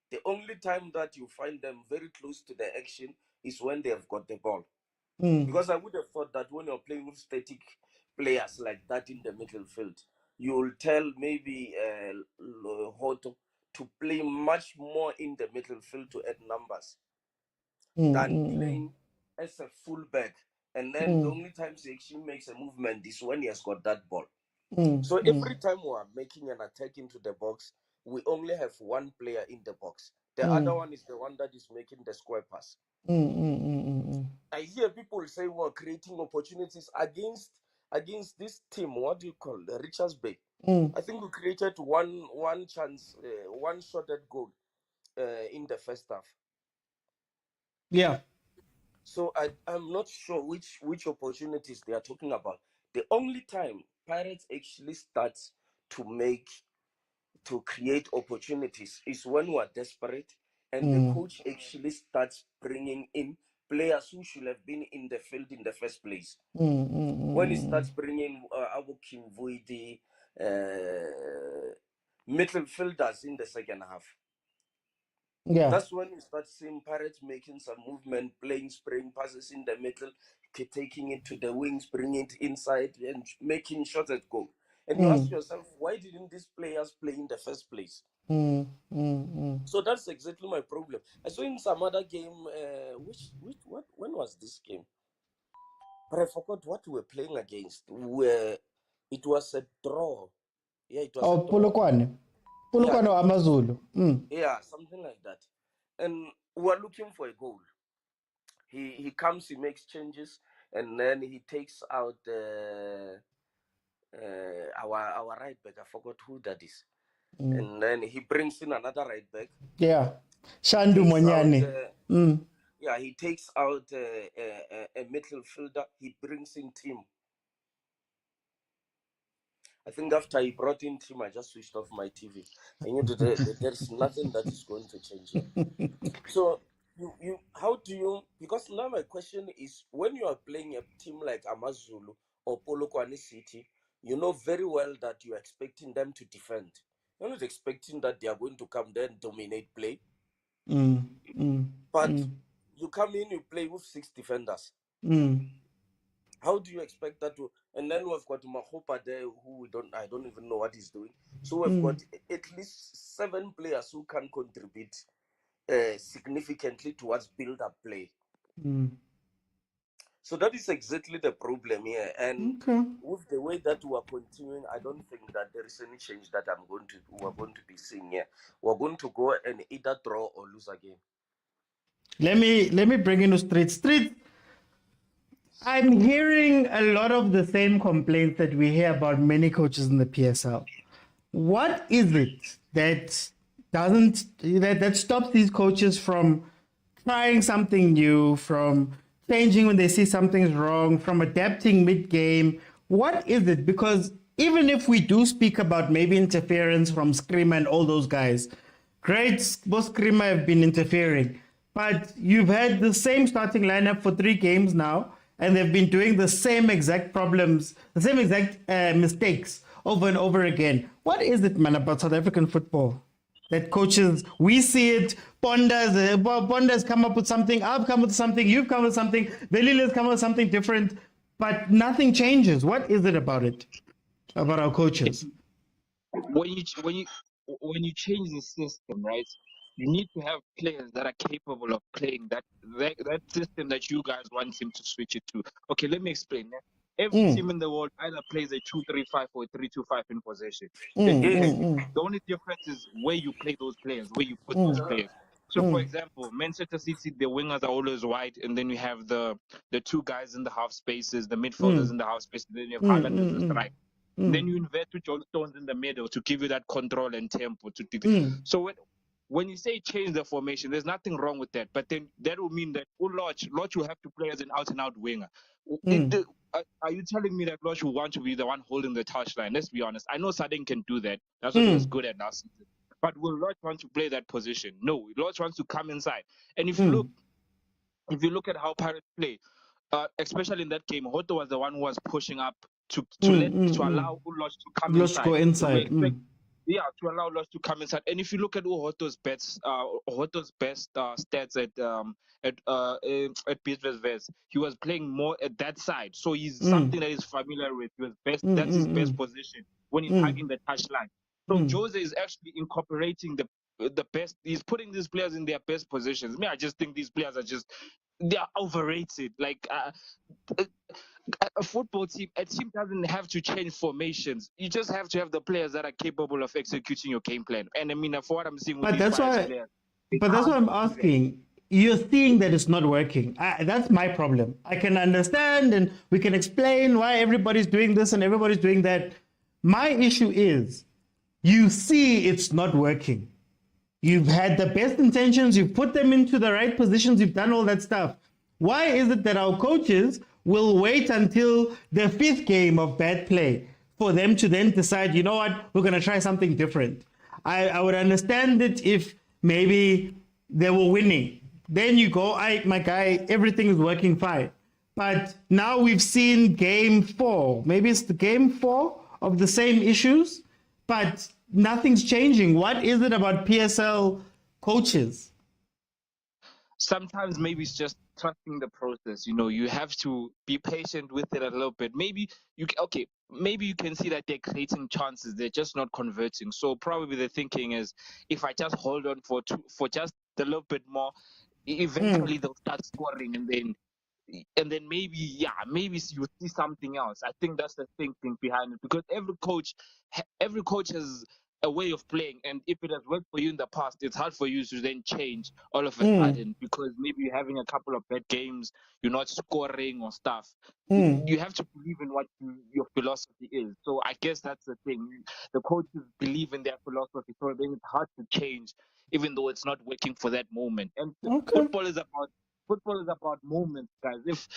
The only time that you find them very close to the action is when they have got the ball. Because I would have thought that when you're playing with static players like that in the middle field, you will tell maybe Hoto to play much more in the middle field to add numbers than playing as a fullback. And then the only time he actually makes a movement is when he has got that ball. So every time we are making an attack into the box, we only have one player in the box. The other one is the one that is making the square pass. I hear people say we're creating opportunities against this team. What do you call it? Richards Bay? I think we created one chance, one shot at goal in the first half. Yeah. So I'm not sure which opportunities they are talking about. The only time Pirates actually starts to create opportunities is when we are desperate and the coach actually starts bringing in players who should have been in the field in the first place. When he starts bringing Abu Kim Vuidi, midfielders in the second half. Yeah. That's when we start seeing Pirates making some movement, playing spraying passes in the middle, taking it to the wings, bringing it inside, and making shots at goal. And you ask yourself, why didn't these players play in the first place? So that's exactly my problem. I saw in some other game, when was this game? But I forgot what we were playing against. It was a draw. Yeah, it was a draw. Polokwane or Amazulu. Yeah, something like that. And we are looking for a goal. He comes, he makes changes, and then he takes out our right back. I forgot who that is. And then he brings in another right back. Yeah, Shandu Monyane. Yeah, he takes out a midfielder. He brings in Tim. I think after he brought in Tim, I just switched off my TV. I knew that there's nothing that is going to change here. So how do you, because now my question is, when you are playing a team like Amazulu or Polokwane City, you know very well that you're expecting them to defend. You're not expecting that they are going to come there and dominate play. But you come in, you play with 6 defenders. How do you expect that to? And then we've got Mahopa there, who I don't even know what he's doing. So we've got at least 7 players who can contribute significantly towards build-up play. So that is exactly the problem here. And with the way that we are continuing, I don't think that there is any change that we're going to be seeing here. We're going to go and either draw or lose again. Let me bring in Street. I'm hearing a lot of the same complaints that we hear about many coaches in the PSL. What is it that stops these coaches from trying something new, from changing when they see something's wrong, from adapting mid-game? What is it? Because even if we do speak about maybe interference from Screamer and all those guys, great, both Screamer have been interfering, but you've had the same starting lineup for 3 games now, and they've been doing the same exact problems, the same exact mistakes over and over again. What is it, man, about South African football? That coaches, we see it, Ponda's come up with something, I've come with something, you've come with something, Velila's come with something different, but nothing changes. What is it about our coaches? When you change the system, right? You need to have players that are capable of playing that system that you guys want him to switch it to. Okay, let me explain. Every team in the world either plays a 2-3-5 or a 3-2-5 in possession. The only difference is where you play those players, where you put those players. So, for example, Manchester City, the wingers are always wide, and then you have the 2 guys in the half spaces, the midfielders in the half spaces, then you have Haaland as the strike. Then you invert with John Stones in the middle to give you that control and tempo. So when you say change the formation, there's nothing wrong with that. But then that will mean that Lodge will have to play as an out-and-out winger. Are you telling me that Lodge will want to be the one holding the touchline? Let's be honest. I know Sadin can do that. That's what he was good at last season. But will Lodge want to play that position? No. Lodge wants to come inside. And if you look at how Pirates play, especially in that game, Hoto was the one who was pushing up to allow Lodge to come inside. Go inside. To allow Lodge to come inside. And if you look at Hoto's best stats at Pieter's, he was playing more at that side. So he's something that he's familiar with. That's his best position when he's hugging the touchline. So Jose is actually incorporating the best. He's putting these players in their best positions. I just think these players they are overrated. Like a football team, a team doesn't have to change formations. You just have to have the players that are capable of executing your game plan. And for what I'm seeing with these players. But that's why I'm asking. You're seeing that it's not working. That's my problem. I can understand and we can explain why everybody's doing this and everybody's doing that. My issue is you see it's not working. You've had the best intentions. You've put them into the right positions. You've done all that stuff. Why is it that our coaches will wait until the 5th game of bad play for them to then decide, you know what, we're going to try something different? I would understand it if maybe they were winning. Then you go, my guy, everything is working fine. But now we've seen game 4. Maybe it's the game 4 of the same issues, but nothing's changing. What is it about PSL coaches? Sometimes maybe it's just trusting the process. You have to be patient with it a little bit. Maybe maybe you can see that they're creating chances, they're just not converting. So probably the thinking is, if I just hold on for just a little bit more, eventually they'll start scoring, and then maybe you see something else. I think that's the thinking behind it, because every coach has a way of playing, and if it has worked for you in the past, it's hard for you to then change all of a sudden, because maybe you're having a couple of bad games, you're not scoring or stuff. You have to believe in what your philosophy is. So I guess that's the thing. The coaches believe in their philosophy, so then it's hard to change, even though it's not working for that moment. And football is about moments, guys. If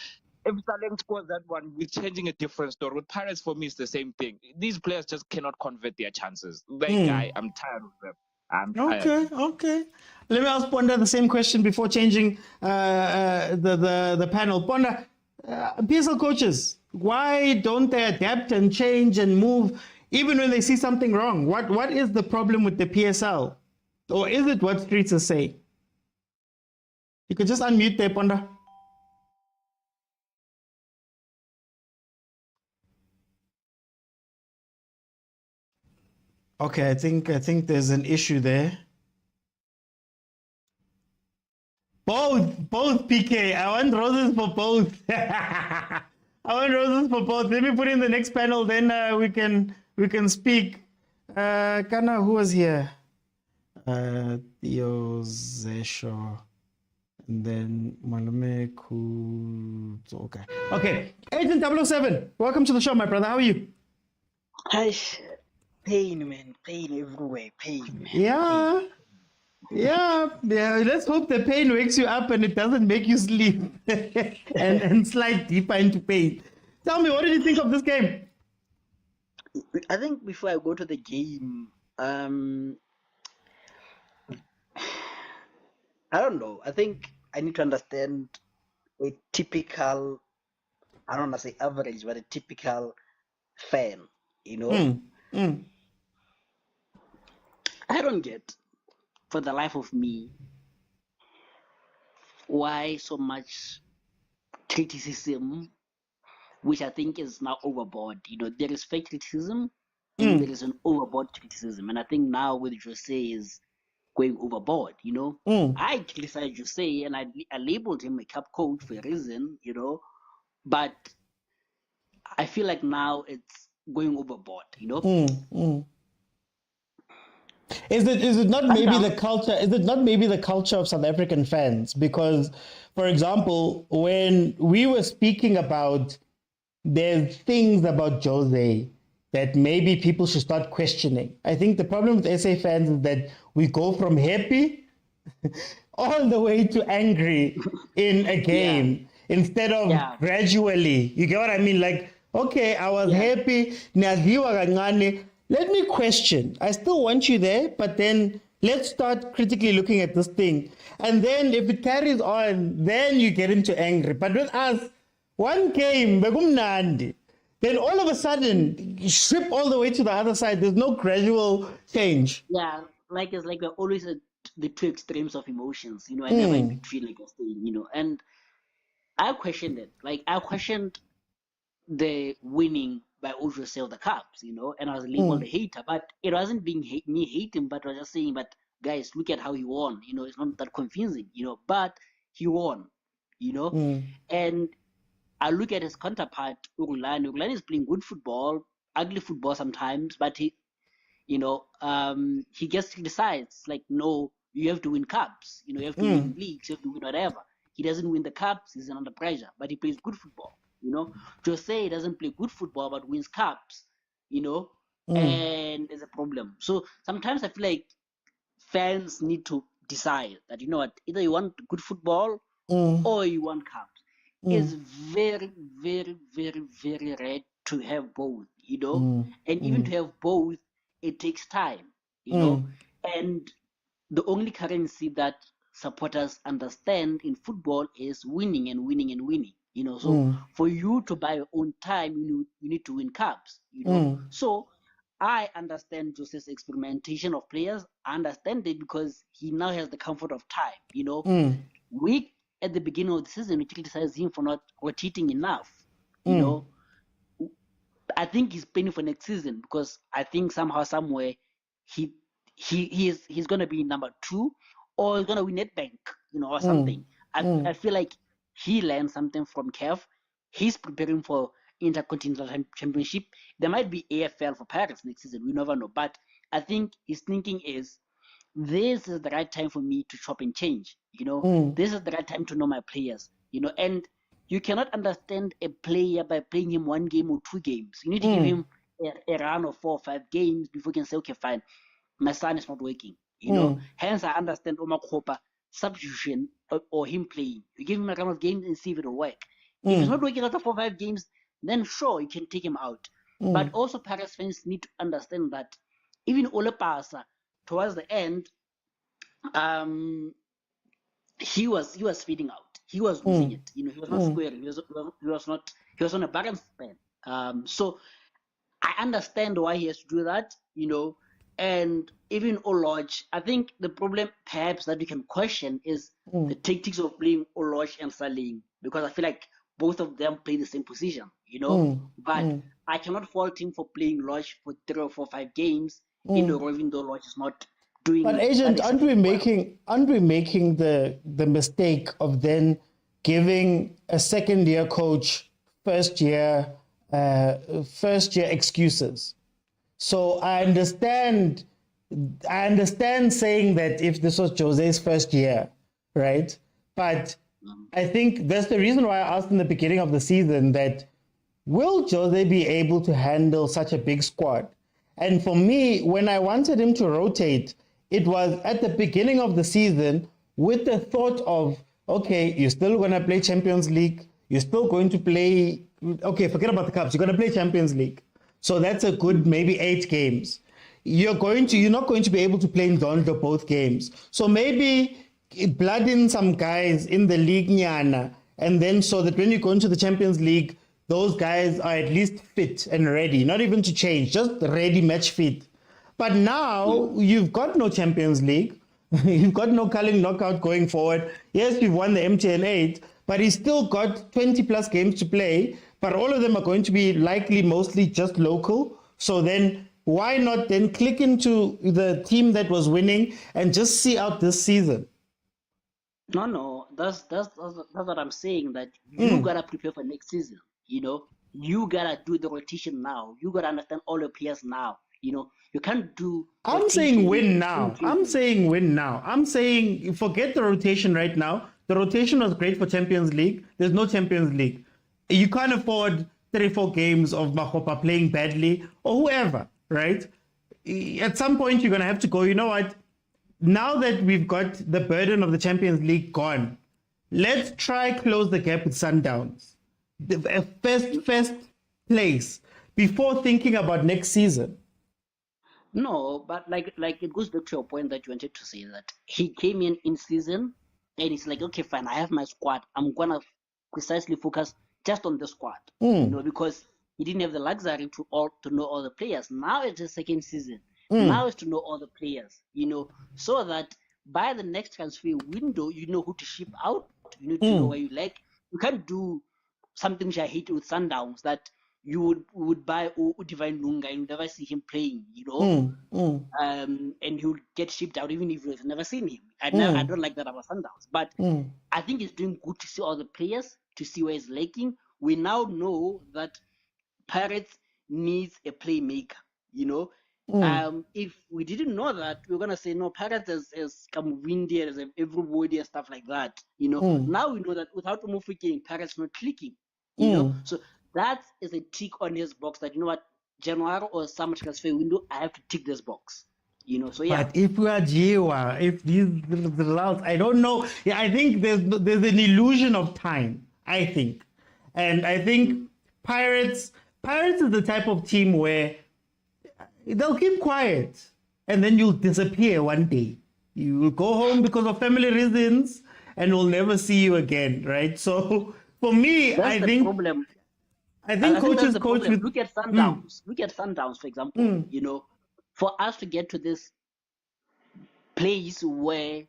Salem scores that one, we're changing a different story. With Pirates, for me, it's the same thing. These players just cannot convert their chances. I'm tired of them. I'm tired. Okay. Let me ask Ponda the same question before changing the panel. Ponda, PSL coaches, why don't they adapt and change and move even when they see something wrong? What is the problem with the PSL? Or is it what streets are saying? You could just unmute there, Ponda. Okay, I think there's an issue there. Both PK. I want roses for both. I want roses for both. Let me put in the next panel, then we can speak. Kana, who was here? Theo Zesho. And then Malume Okay. Okay. Agent 007. Welcome to the show, my brother. How are you? Hi, pain, man. Pain everywhere. Pain, man. Yeah. Yeah. Let's hope the pain wakes you up and it doesn't make you sleep and slide deeper into pain. Tell me, what did you think of this game? I think before I go to the game, I don't know. I think I need to understand a typical, I don't want to say average, but a typical fan, I don't get, for the life of me, why so much criticism, which I think is now overboard. There is fake criticism and there is an overboard criticism. And I think now with Jose is going overboard, I criticized Jose and I labeled him a cup coach for a reason, but I feel like now it's going overboard, Is it not maybe the culture? Is it not maybe the culture of South African fans? Because, for example, when we were speaking about there's things about Jose that maybe people should start questioning. I think the problem with SA fans is that we go from happy all the way to angry in a game instead of gradually. You get what I mean? Like, okay, I was happy. Let me question. I still want you there, but then let's start critically looking at this thing. And then if it carries on, then you get into angry. But with us, one game, then all of a sudden, you strip all the way to the other side. There's no gradual change. Yeah, it's like we're always at the two extremes of emotions, and never in between, like you're saying, And I questioned it. Like, I questioned the winning by Jose of the Cups, and I was labeled a hater. But it wasn't being me hating, but I was just saying, but guys, look at how he won. It's not that convincing, but he won, And I look at his counterpart, Urulani. Urulani is playing good football, ugly football sometimes, but he gets criticized. Like, no, you have to win cups. You have to win leagues, you have to win whatever. He doesn't win the cups, he's under pressure, but he plays good football. Jose doesn't play good football, but wins cups, and there's a problem. So sometimes I feel like fans need to decide that, either you want good football or you want cups. It's very, very, very, very rare to have both, and even to have both, it takes time, and the only currency that supporters understand in football is winning and winning and winning, so for you to buy your own time, you need to win cups, so I understand Jose's experimentation of players. I understand it because he now has the comfort of time, at the beginning of the season we criticized him for not rotating enough. You know, I think he's planning for next season because I think somehow, somewhere, he's gonna be number 2, or he's gonna win Nedbank, or something. I feel like he learned something from Kev. He's preparing for Intercontinental Championship. There might be AFL for Paris next season. We never know. But I think his thinking is, this is the right time for me to chop and change. This is the right time to know my players. And you cannot understand a player by playing him 1 game or 2 games. You need to give him a run of 4 or 5 games before you can say, okay, fine, my son is not working. Hence I understand Omar Kopa substitution or him playing. You give him a run of games and see if it'll work. If it's not working after 4 or 5 games, then sure, you can take him out. But also Paris fans need to understand that even Ole Pasa, towards the end, he was feeding out. He was losing it. He was not squaring. He was on a balance span. So I understand why he has to do that. And even Oloj, I think the problem perhaps that we can question is the tactics of playing Oloj and Saling, because I feel like both of them play the same position. But I cannot fault him for playing Lodge for 3 or 4 or 5 games in a row, even though Lodge is not doing. But Agent, aren't we making the mistake of then giving a second-year coach first year excuses? So I understand saying that if this was Jose's first year, right? But I think that's the reason why I asked in the beginning of the season that, will Jose be able to handle such a big squad? And for me, when I wanted him to rotate, it was at the beginning of the season with the thought of, okay, you're still going to play Champions League. You're still going to play, okay, forget about the Cups. You're going to play Champions League. So that's a good maybe 8 games. You're not going to be able to play Ndondo both games. So maybe blood in some guys in the league nyana, and then so that when you go into the Champions League, those guys are at least fit and ready, not even to change, just ready, match fit. But now you've got no Champions League. You've got no Carling knockout going forward. Yes, you've won the MTN 8, but he's still got 20 plus games to play. But all of them are going to be likely mostly just local. So then why not then click into the team that was winning and just see out this season? No, that's what I'm saying, that you gotta prepare for next season. You gotta do the rotation now. You gotta understand all your players now. You can't do. I'm saying win now. I'm saying forget the rotation right now. The rotation was great for Champions League. There's no Champions League. You can't afford 34 games of Mahopa playing badly or whoever, right? At some point, you're going to have to go, you know what? Now that we've got the burden of the Champions League gone, let's try close the gap with Sundowns. The first place before thinking about next season. No, but like it goes back to your point that you wanted to say, that he came in season and it's like, okay, fine, I have my squad. I'm going to precisely focus just on the squad, because he didn't have the luxury to know all the players. Now it's the second season. Now it's to know all the players, so that by the next transfer window, you know who to ship out. You need to know where you like. You can't do something which I hate with Sundowns, that you would buy Divine Lunga and you never see him playing, and he would get shipped out even if you've never seen him. I don't like that about Sundowns, but I think it's doing good to see all the players, to see where it's lacking. We now know that Pirates needs a playmaker, if we didn't know that, we we're gonna say no, Pirates has come windy, as everybody and stuff like that. Now we know that without Umufiki, Pirates not clicking. So that is a tick on his box, that January or summer transfer window, I have to tick this box. So yeah. But if we are Jiwa, if these results, I don't know. Yeah, I think there's an illusion of time, I think. And I think Pirates is the type of team where they'll keep quiet and then you'll disappear one day. You will go home because of family reasons and we'll never see you again, right? So for me, that's the problem. I think coaches coach with... Look at Sundowns. Look at Sundowns, for example. For us to get to this place where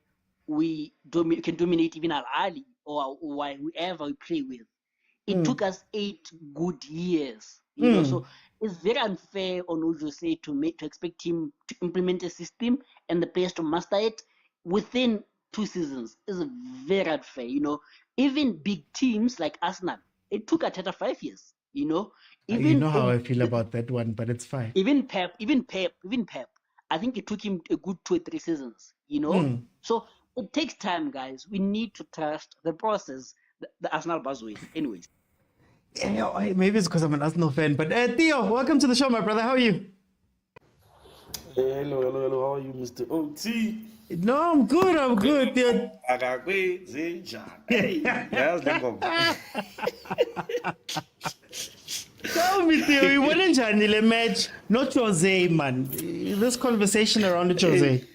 we can dominate even Al Ali or whoever we play with, it took us 8 good years. You know, so it's very unfair on Jose to expect him to implement a system and the players to master it within 2 seasons. Is very unfair. You know, even big teams like Arsenal, it took Arteta 5 years. You know, even you know how I feel about that one, but it's fine. Even Pep. I think it took him a good 2 or 3 seasons. You know, so it takes time, guys. We need to trust the process. The Arsenal buzzword, anyways. Yeah, maybe it's because I'm an Arsenal fan, but Theo, welcome to the show, my brother. How are you? Hello. How are you, Mr. OT? No, I'm good, Theo. Hey, yazi le ngoma. Tell me, Theo, you wouldn't the match, not Jose, man. This conversation around Jose.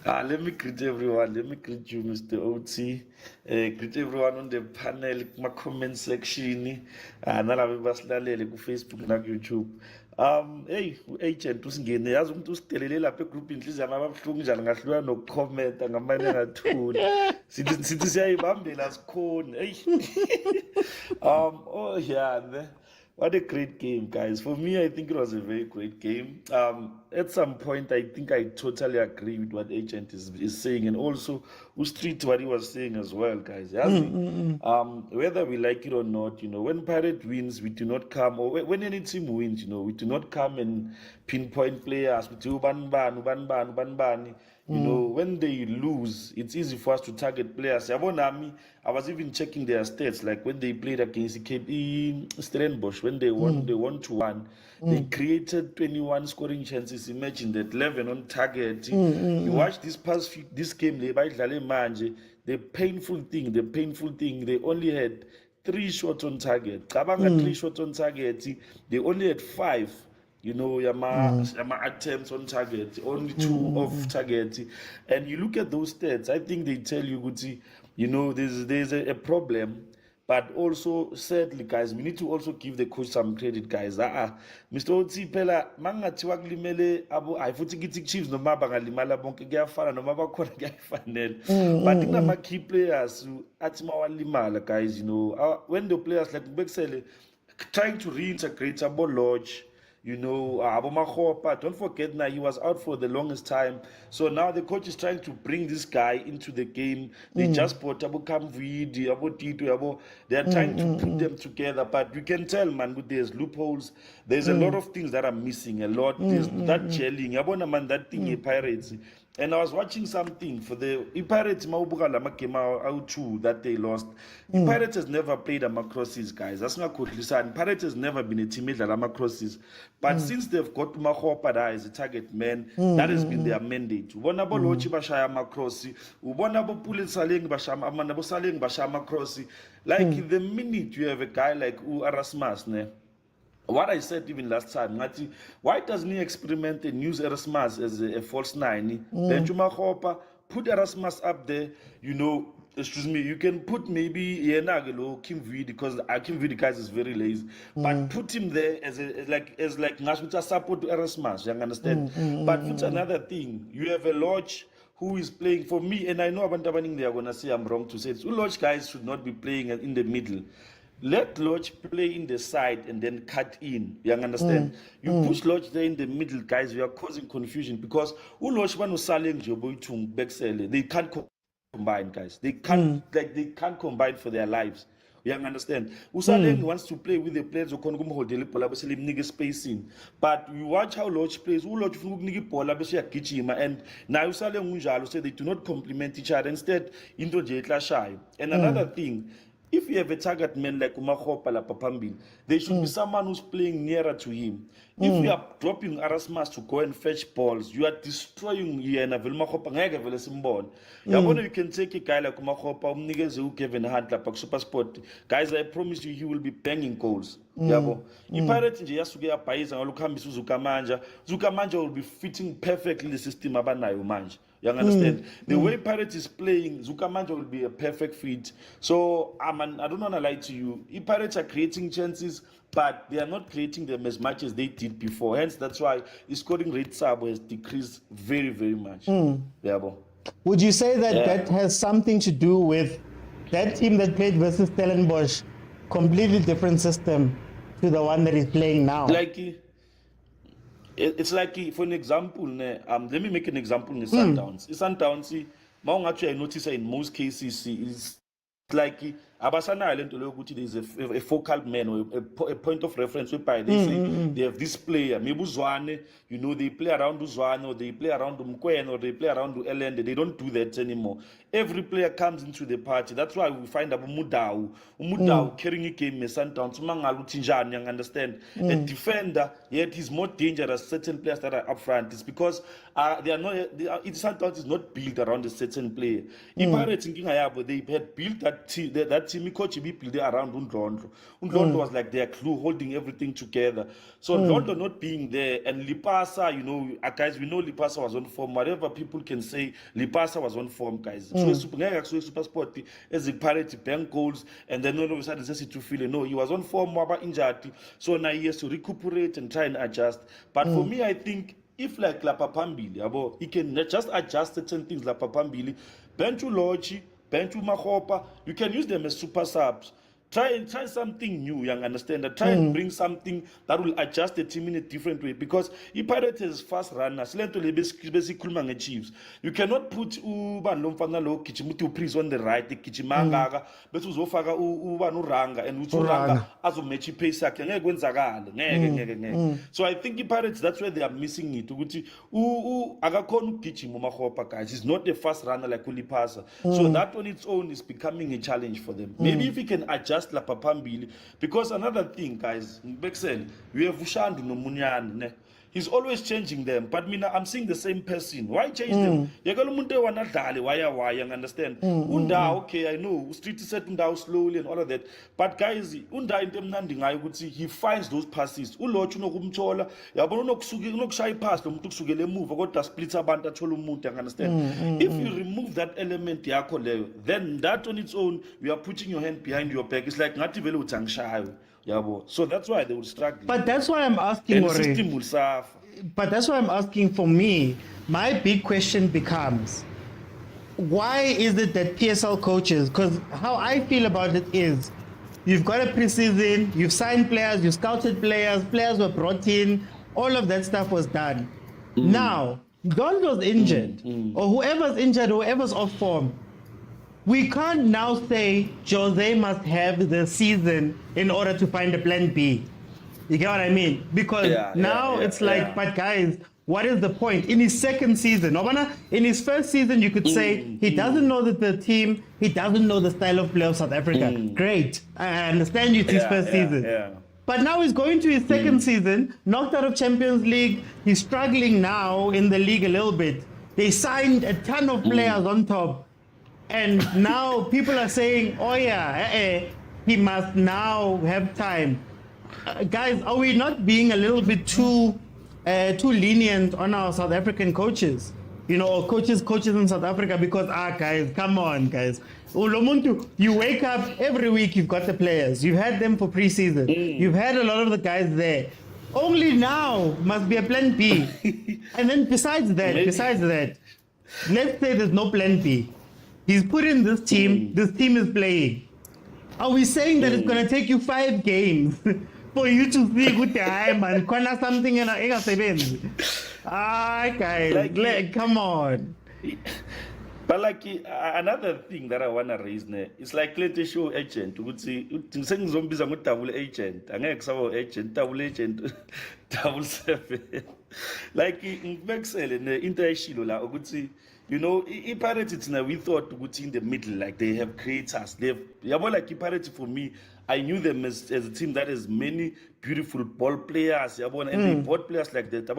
Let me greet everyone. Let me greet you, Mr. OT. Greet everyone on the panel, my comment section. Nalabo basilalele ku Facebook na ku YouTube. Hey, agent usingene yazi umuntu usitelele lapha egroup inhliziyo amabuhlungu njalo ngahlula nokucomment ngamanye ngathuli. Sithi siyayibambela sikhona. Hey. Oh yeah, what a great game, guys. For me, I think it was a very great game. At some point, I think I totally agree with what Agent is saying, and also Ustreet what he was saying as well, guys. Whether we like it or not, you know, when Pirate wins, we do not come, or when any team wins, you know, we do not come and pinpoint players. We do ban. You know, when they lose, it's easy for us to target players. I was even checking their stats, like when they played against Stellenbosch, when they won 2-1, they created 21 scoring chances. Imagine that, 11 on target. You watch this game, the painful thing, they only had 3 shots on target. 3 shots on target, they only had 5. You know, Yama attempts on target, only 2 off target. And you look at those stats, I think they tell you, Guti, you know, there's a problem. But also, sadly, guys, we need to also give the coach some credit, guys. Mr. Oti Pela, mangati wakulimele abo ayifuthi kithi Chiefs noma bangalimala bonke kuyafana noma bakhona kuyafanele. But inama key players athi mawalimala, guys, you know, when the players like Beksele trying to reintegrate Abo Lodge, you know, Abomahopa, don't forget now he was out for the longest time. So now the coach is trying to bring this guy into the game. They just bought Abu Kamvidi, Abu Tito, they are trying to put them together. But you can tell, man, there's loopholes. There's a lot of things that are missing. A lot. There's that gelling. Abona man, that thing, Pirates. And I was watching something for the Pirates out that they lost. Pirates has never played Macrosses, guys. That's not good. Listen, Pirates has never been a teammate at Macrosses. But since they've got Mahopada as a target man, that has been their mandate. Ubonabo Lochi Bashaya Macrossi, Ubonabo Pulit Saling Basham, Amanabo Saling Bashama Crossi. Like the minute you have a guy like Erasmus, what I said even last time, why doesn't he experiment and use Erasmus as a false 9? Benjuma Hopa, put Erasmus up there, you know, excuse me, you can put maybe Yenagelo, Kim Vidi, because Kim Vidi guys is very lazy, but put him there as like Nashvita support to Erasmus, you understand? But it's another thing, you have a Lodge who is playing for me, and I know Abantabaning they are going to say I'm wrong to say it. Lodge guys should not be playing in the middle. Let Lodge play in the side and then cut in. You understand? You push Lodge there in the middle, guys. You are causing confusion because Lodge they can't combine, guys. They can't combine for their lives. You understand? Usaleng wants to play with the players who can hold the nigga spacing. But you watch how Lodge plays, Lodge and now Usaleng say they do not complement each other. Instead, into Jetla shy. And another thing, if you have a target man like Umahopa La Papambin, there should be someone who's playing nearer to him. If you are dropping Erasmus to go and fetch balls, you are destroying Yena Vilmahopa Naga Velesimbon. You can take a guy like Umahopa, Niggas who Kevin Hunt, like Super Sport. Guys, I promise you, he will be banging goals. Yabo. If Pirates just to get a Pais and Lukami Zukamanja will be fitting perfectly the system Abanayo Manj. You understand? The way Pirates is playing, Zukamanja will be a perfect fit. So, I don't want to lie to you. If Pirates are creating chances, but they are not creating them as much as they did before. Hence, that's why the scoring rate sabo has decreased very, very much. Would you say that that has something to do with that team that played versus Stellenbosch, completely different system to the one that is playing now. Like it's like for an example, let me make an example in Sundowns. Sundowns, I notice in most cases is like Abasana Island to there's a focal man or a point of reference whereby they say they have this player, maybe Zwane, they play around Zwane or they play around Mkwen or they play around Elende. They don't do that anymore. Every player comes into the party. That's why we find Umudau carrying a game in Sundowns, you understand? A defender, yet he's more dangerous certain players that are up front. It's because they are not Sundowns is not built around a certain player. Pirates they had built that team coach built around Undlondo. Undlondo was like their clue holding everything together. So Undlondo not being there and Lipasa, guys, we know Lipasa was on form. Whatever people can say, Lipasa was on form, guys. So super sport as a Pirate bank goals and then all of a sudden to feel no, he was on form, injured. So now he has to recuperate and try and adjust. But for me, I think if like Lapapambili, he can just adjust certain things like Lapapambili, Benchu Lochi, Benchu Mahopa, you can use them as super subs. Try something new, young understand that. Try and bring something that will adjust the team in a different way. Because if Pirates is fast runners, basically Chiefs. You cannot put Uban Lomfanalo Kichimutu Pris on the right, the Kichimanga, but Uzofaga Uban Uranga and Uzuranga as a Mechi Pesak and So I think the Pirates, that's where they are missing it. Agakonu Kichimumahopa guys. He's not a fast runner like Ulipasa. So that on its own is becoming a challenge for them. Maybe if he can adjust La Papambili, because another thing, guys, Bexel, we have Ushandu no Munyan. He's always changing them, but I'm seeing the same person. Why change them? Why you understand? Unda, okay, I know. Street set Unda slowly and all of that. But guys, Unda in them nanding, I would see he finds those passes. Ulochuno Gumchola, Yabono no shy pass, the Mutuksugele move, I got the splits abanda Cholumunt, understand? If you remove that element, then that on its own, you are putting your hand behind your back. It's like not even shy. So that's why they will struggle. But that's why I'm asking, and the system will suffer. But that's why I'm asking. For me, my big question becomes, why is it that PSL coaches, because how I feel about it is, you've got a preseason, you've signed players, you've scouted players, players were brought in, all of that stuff was done. Now, Dondo's injured, or whoever's injured, whoever's off form, we can't now say Jose must have the season in order to find a plan B. You get what I mean? Because it's like, but guys, what is the point? In his second season, in his first season, you could say he doesn't know the team, he doesn't know the style of play of South Africa. Great. I understand it's his first season. But now he's going to his second season, knocked out of Champions League. He's struggling now in the league a little bit. They signed a ton of players on top. And now people are saying, oh yeah, he must now have time. Guys, are we not being a little bit too lenient on our South African coaches? Or coaches in South Africa? Because, guys, come on, guys. You wake up every week, you've got the players. You've had them for preseason. You've had a lot of the guys there. Only now must be a plan B. And then besides that, let's say there's no plan B. He's put in this team is playing. Are we saying that it's going to take you 5 games for you to see good time and corner something in a 7? Guys, come on. But like another thing that I want to raise now, it's like let the show agent. You would see zombies are double agent. I'm agent, double agent, 7. Like in Maxwell in the international, I would see. Pirates we thought in the middle, like they have creators. Like Pirates for me, I knew them as a team that has many beautiful ball players, and they bought players like that.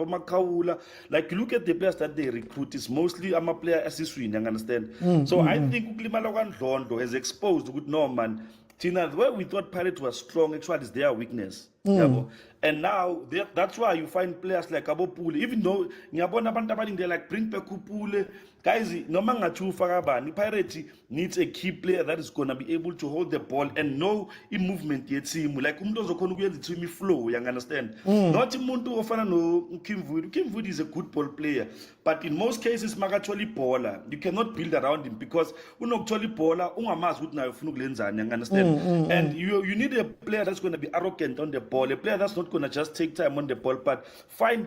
Like you look at the players that they recruit, it's mostly a player as a swing, you understand? So I think Uklimalawan has exposed good Norman. Tina, where we thought Pirates was strong, actually is their weakness. Yabo. And now that's why you find players like Abo Pule, even though ngiyabona abantu abaningi they're like bring back Pule. Guys, noma ngathi ufaka bani, Pirates needs a key player that is gonna be able to hold the ball and know movement team. Like umuntu ozokhona ukuyenza team flow, you understand? Not umuntu ofana no Kim Wood. Kim Wood is a good ball player, but in most cases makathola baller, you cannot build around him because unokuthola baller ungamazi ukuthi nayo ufuna ukulenzani, you understand? And you need a player that's going to be arrogant on the ball, a player that's not going to just take time on the ball, but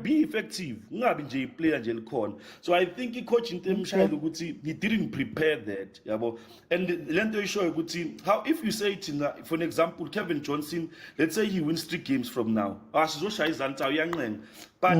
be effective. Ungabi nje player nje likhona. So I think coach in terms ukuthi he didn't prepare that, yabo. And lento isho ukuthi how if you say it in for an example Kevin Johnson, let's say he wins 3 games from now. Asizoshaya izantsa uyancenga. But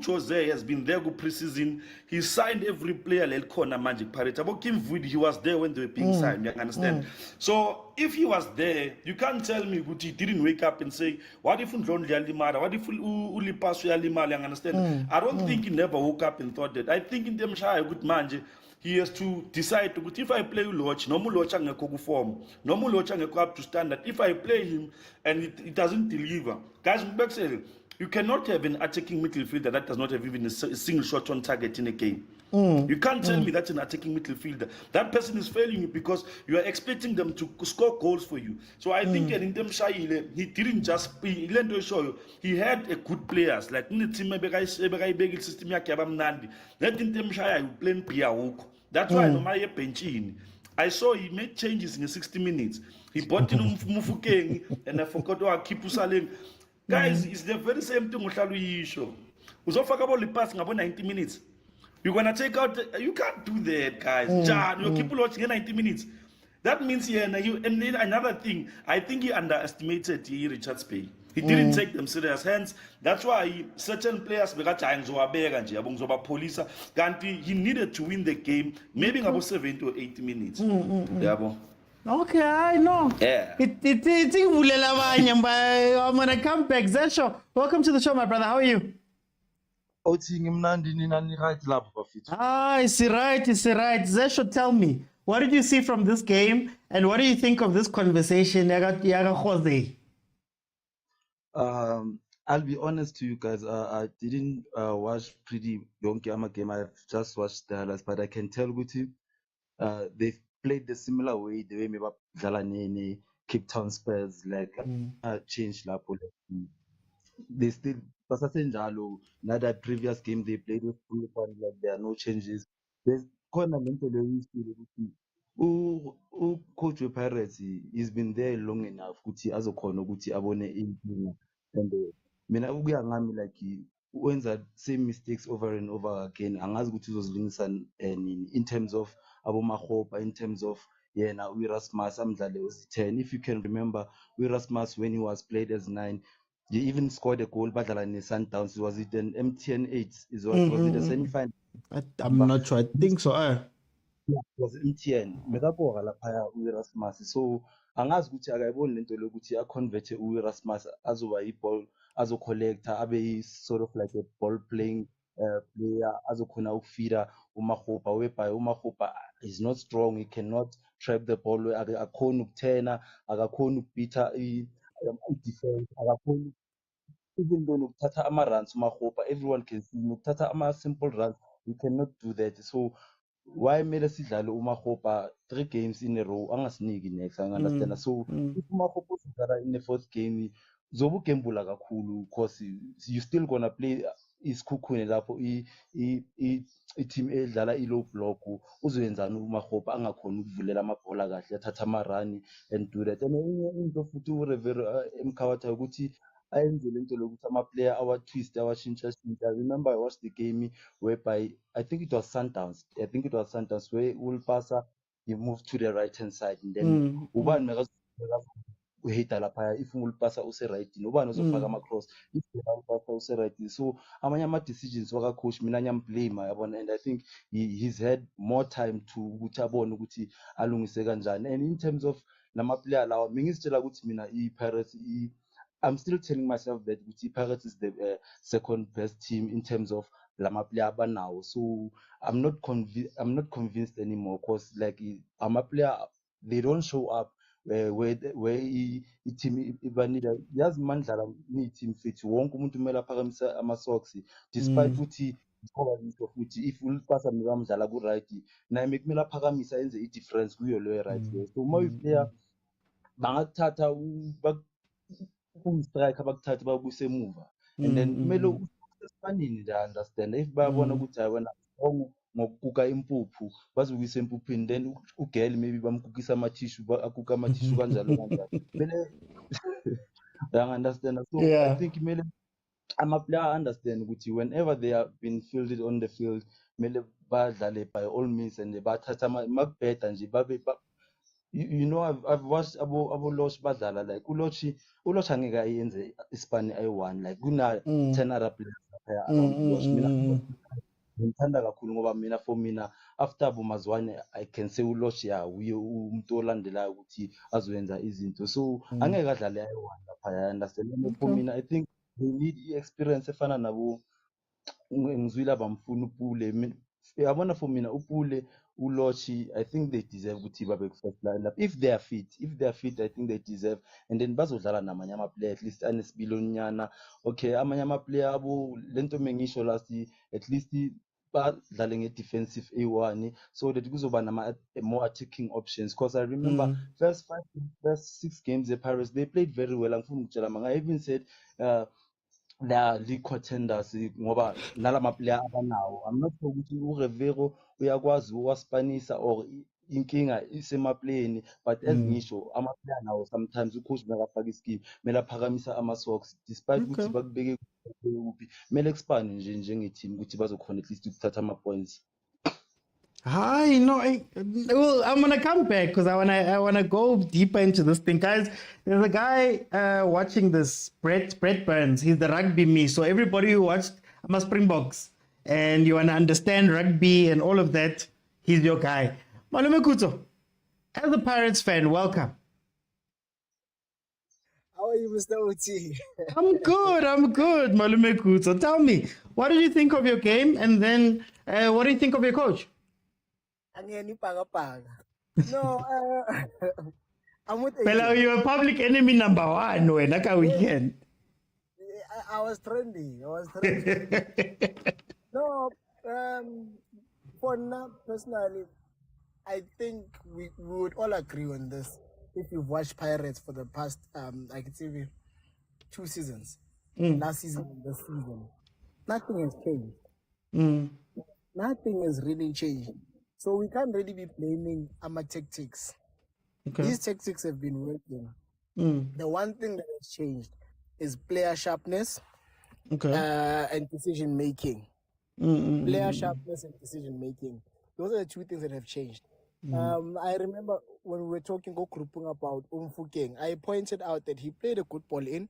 Jose has been there go preseason. He signed every player lelikhona manje Pirates. About Kim Wood, he was there when they were being signed. You understand? So if he was there, you can't tell me that he didn't wake up and say, "What if Ndlondi yalimala? What if Ulipasu yalimala?" You understand? I don't think he never woke up and thought that. I think in them shy good manje. He has to decide to if I play Uloch, no Muloch angeko form, no Muloch angeko up to standard. If I play him and it doesn't deliver, guys, you cannot have an attacking midfielder that does not have even a single shot on target in a game. You can't tell me that's an attacking midfielder. That person is failing you because you are expecting them to score goals for you. So I think in them he didn't just show you. He had a good players like in the team system yakhe let in them playing Piawuko. That's why no matter benching. I saw he made changes in the 60 minutes. He bought in Mufukeng and I forgot to keep Usalem. Guys, it's the very same thing with show. Uzofaka ball pass ngabo 90 minutes. You're gonna take out. You can't do that, guys. You keep watching 90 minutes. That means and then another thing. I think he underestimated Richard's pay. He didn't take them serious. Hence, that's why certain players police. He needed to win the game. Maybe about 7 to 8 minutes. Yeah, Okay, I know. yeah. It's I'm gonna come back. Zesho, welcome to the show, my brother. How are you? Ah, it's right. Zesho, tell me, what did you see from this game, and what do you think of this conversation? Jose? I'll be honest to you guys. I didn't watch pretty Yonke Ama game. I've just watched the highlights, but I can tell Guti, they've played the similar way. The way maybe Zalanene, Cape Town Spurs, like changed Lapo. They still, Pasasenjalo, now that previous game they played with full fun, like there are no changes. There's corner mentally coach we Pirates, he's been there long enough ukuthi azokhona ukuthi abone inkinga, and mina ukuya ngami like wenza same mistakes over and over again angazi ukuthi uzozilungisa nini in terms of abomahopa, in terms of yena uErasmus amdlale as 10. If you can remember uErasmus when he was played as 9, he even scored a goal badlala ne-Sundowns. Was it an MTN 8? Was it a semi-final? I'm not sure. I think so. Yeah, it was MTN. Bekabora laphaya uErasmus. So angazi ukuthi akayiboni lento lokuthi aconvert uErasmus azoba i-ball azo-collector abe sort of like a ball playing player azokhona ukufeeder uMakgopa whereby uMakgopa is not strong, he cannot trap the ball, akakhona ukuthena, akakhona ukubitha i-defense, akakhona even though nokuthatha ama-runs uMakgopa, everyone can see nokuthatha ama-simple runs, you cannot do that. So why mele sidlale uMakgopa 3 games in a row angasiniki next, I understand. So if uMakgopa usidlala in the 4th game zobe ugembula kakhulu because you still gonna play isikhukhune lapho i-team edlala i-low block, uzoyenzani uMakgopa angakhona ukuvulela amabhola kahle athatha ama-run and do that. And enye into futhi uRevero emkhawatha ukuthi ayenze lento lokuthi ama-player awa-twist awashintsha. I remember I watched the game whereby I think it was Sundowns where Ulpasa he moved to the right hand side and then ubani uhita laphaya if Ulpasa use-right ubani ozofaka ama-cross if Ulpasa use-right. So amanye ama-decisions waka-coach mina ngiyamblame yabona, and I think he's had more time to ukuthi abone ukuthi alungise kanjani. And in terms of nama-player lawa mingizitshela ukuthi mina i-Pirates I'm still telling myself that Pirates is the second best team in terms of lama player now. So I'm not convinced anymore because like I'm a player, they don't show up. where i-team ibanida yazi mandlala niyi-team fit wonke umuntu kumele aphakamisa ama-socks despite ukuthi ngoba ngisho futhi if ulipasa nikamdlala ku-right naye mekumele aphakamise ayenze i-difference kuyo leyo right leyo so uma uyi-player bangakuthatha kumstriker bakuthathe babuyise emuva and then kumele esifanini nje understand if bayabona ukuthi hayi wena strong ngokukuka impuphu bazokuyisa empuphini then ugel maybe bamkukisa amathishu akuka amathishu kanjalo kanjalo kumele understand so I think kumele ama-player understand ukuthi whenever they have been fielded on the field kumele badlale by all means and bathatha makubheda nje babe you know I've watched abo Losh badlala like uLosh angeke ayenze iSpani ayi-1 like kuna 10 other players lapha around uLosh mina ngimthanda kakhulu ngoba mina for mina after abo mazwane I can say uLosh uye umuntu olandelayo ukuthi azoyenza izinto so angeke adlale ayi-1 lapha I understand for mina I think they need i-experience efana nabo ngizwile abamfuna uPule yabona for mina uPule uLoshi I think they deserve ukuthi babe first lineup if they are fit I think they deserve and then bazodlala namanye ama-player at least anesibillonyana okay amanye ama-player abo lento mengisho last at least badlale nge-defensive A1 so that kuzoba more attacking options because I remember first 6 games Paris they played very well angifuni ukutshela manga I even said they are league contenders ngoba nalama player abanawo I'm not sure ukuthi uRevero uyakwazi uwaspanisa or inkinga isemaplayeni but as ngisho ama-player nawo sometimes ucoach makafaka iskill kumele aphakamisa ama-socks despite ukuthi bakubeke kuphi kumele expand nje njenge-team ukuthi bazokhona at least ukuthatha ama-points. Hi, well, I'm gonna come back because I wanna go deeper into this thing, guys. There's a guy watching this, Brett Burns. He's the rugby me. So everybody who watched my Springboks and you wanna understand rugby and all of that, he's your guy. Malume Kuto, as a Pirates fan, welcome. How are you, Mr. Oti? I'm good, Malume Kuto. Tell me, what did you think of your game, and then what do you think of your coach? No, I'm with Fellow, you're public enemy number 1 when I weekend. I was trendy. No, for now, personally, I think we would all agree on this. If you've watched Pirates for the past, I can say 2 seasons, last season and this season, nothing has changed. Nothing has really changed. So we can't really be blaming our tactics. Okay. These tactics have been working. The one thing that has changed is player sharpness and decision making. Player sharpness and decision making. Those are the 2 things that have changed. I remember when we were talking about Umfukeng, I pointed out that he played a good ball in,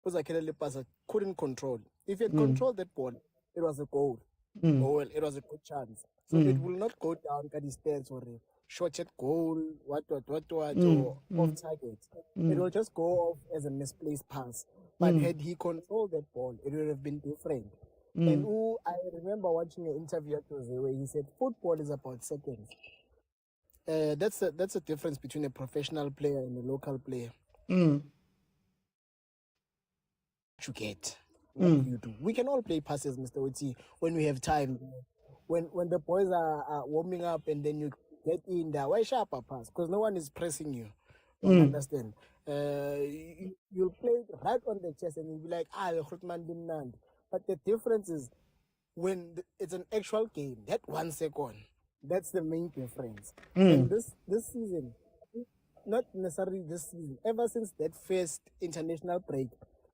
because Pasa couldn't control. If he had controlled that ball, it was a goal. Well, it was a good chance. So it will not go down at the stance or a short goal, what, or off target. It will just go off as a misplaced pass. But had he controlled that ball, it would have been different. And I remember watching an interview at Jose where he said football is about seconds. That's a difference between a professional player and a local player. You get what you do. We can all play passes, Mr. Oti, when we have time. When the boys are warming up and then you get in there, why sharp a pass? Because no one is pressing you. You understand? You'll play right on the chest and you'll be like, Khutman bin Nand. But the difference is when it's an actual game, that 1 second, that's the main difference. And this season, not necessarily this season, ever since that first international break,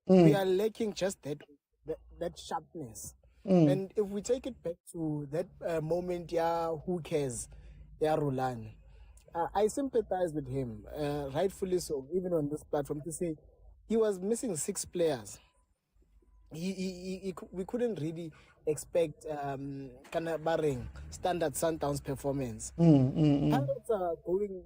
we are lacking just that sharpness. And if we take it back to that moment, who cares? Roland. I sympathize with him, rightfully so, even on this platform, to say he was missing 6 players. We couldn't really expect Kanabaring standard Sundowns performance. Pirates are going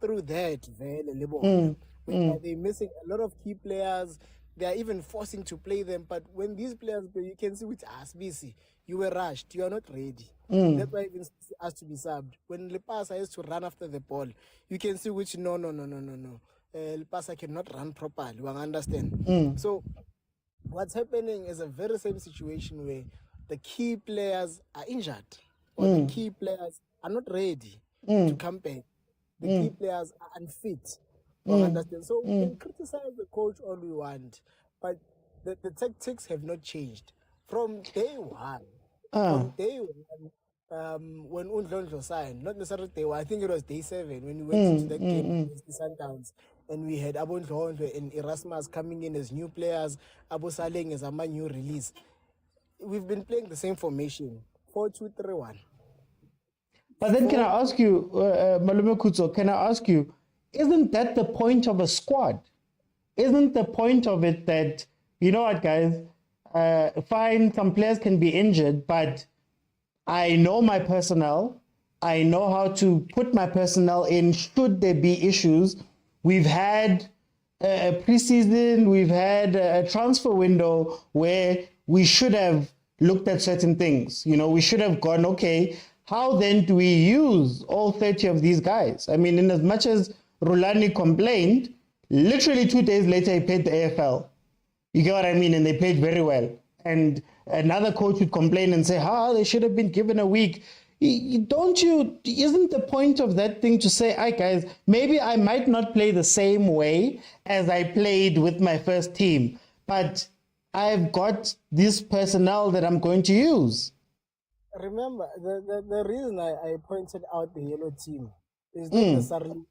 through that, they're missing a lot of key players. they are even forcing to play them. But when these players play, you can see with us, BC, you were rushed. You are not ready. That's why even has to be subbed. When Lepasa has to run after the ball, you can see which no. Lepasa cannot run properly. You understand? So what's happening is a very same situation where the key players are injured or the key players are not ready to come back. The key players are unfit. You understand? So we can criticize the coach all we want, but the tactics have not changed from day one. From day one, when Undlondlo signed, not necessarily day one, I think it was day 7 when we went into that game against the Sundowns, and we had Abondlondlo and Erasmus coming in as new players, Abu Saleng as a new release. We've been playing the same formation, 4-2-3-1. But then can I ask you, Malume Kutso, can I ask you, isn't that the point of a squad? Isn't the point of it that, you know what, guys, fine, some players can be injured, but I know my personnel. I know how to put my personnel in should there be issues. We've had a preseason, we've had a transfer window where we should have looked at certain things. You know, we should have gone, okay, how then do we use all 30 of these guys? I mean, in as much as Rulani complained, literally 2 days later he played the AFL. You get what I mean? And they played very well. And another coach would complain and say, they should have been given a week. Isn't the point of that thing to say, "Hi guys, maybe I might not play the same way as I played with my first team, but I've got this personnel that I'm going to use"? Remember, the reason I pointed out the yellow team is not necessarily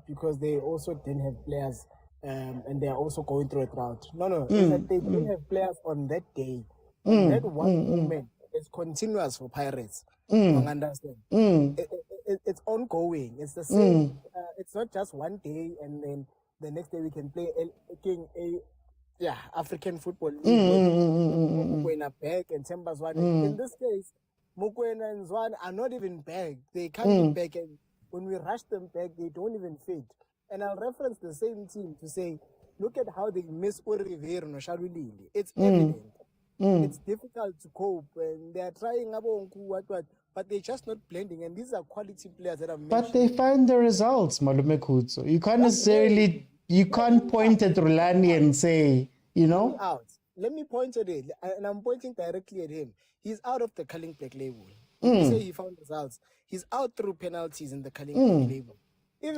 because they also didn't have players and they are also going through a drought. No. It's that they didn't have players on that day. And that one moment is continuous for Pirates. You understand? It's ongoing. It's the same. It's not just one day and then the next day we can play African football league. Mukwena back and Tembazwane. In this case, Mukwena and Zwan are not even back. They can't be back, and when we rush them back, they don't even fit. And I'll reference the same team to say, look at how they miss Rivera and Shalulili. It's evident. It's difficult to cope, and they are trying what, but they're just not blending. And these are quality players that are mentioned. But they find the results, Malume Kutso. You can't necessarily, you can't point at Rulani and say, you know. Let me point at it, and I'm pointing directly at him. He's out of the Culling Black label. You say he found results. He's out through penalties in the Culling Black label.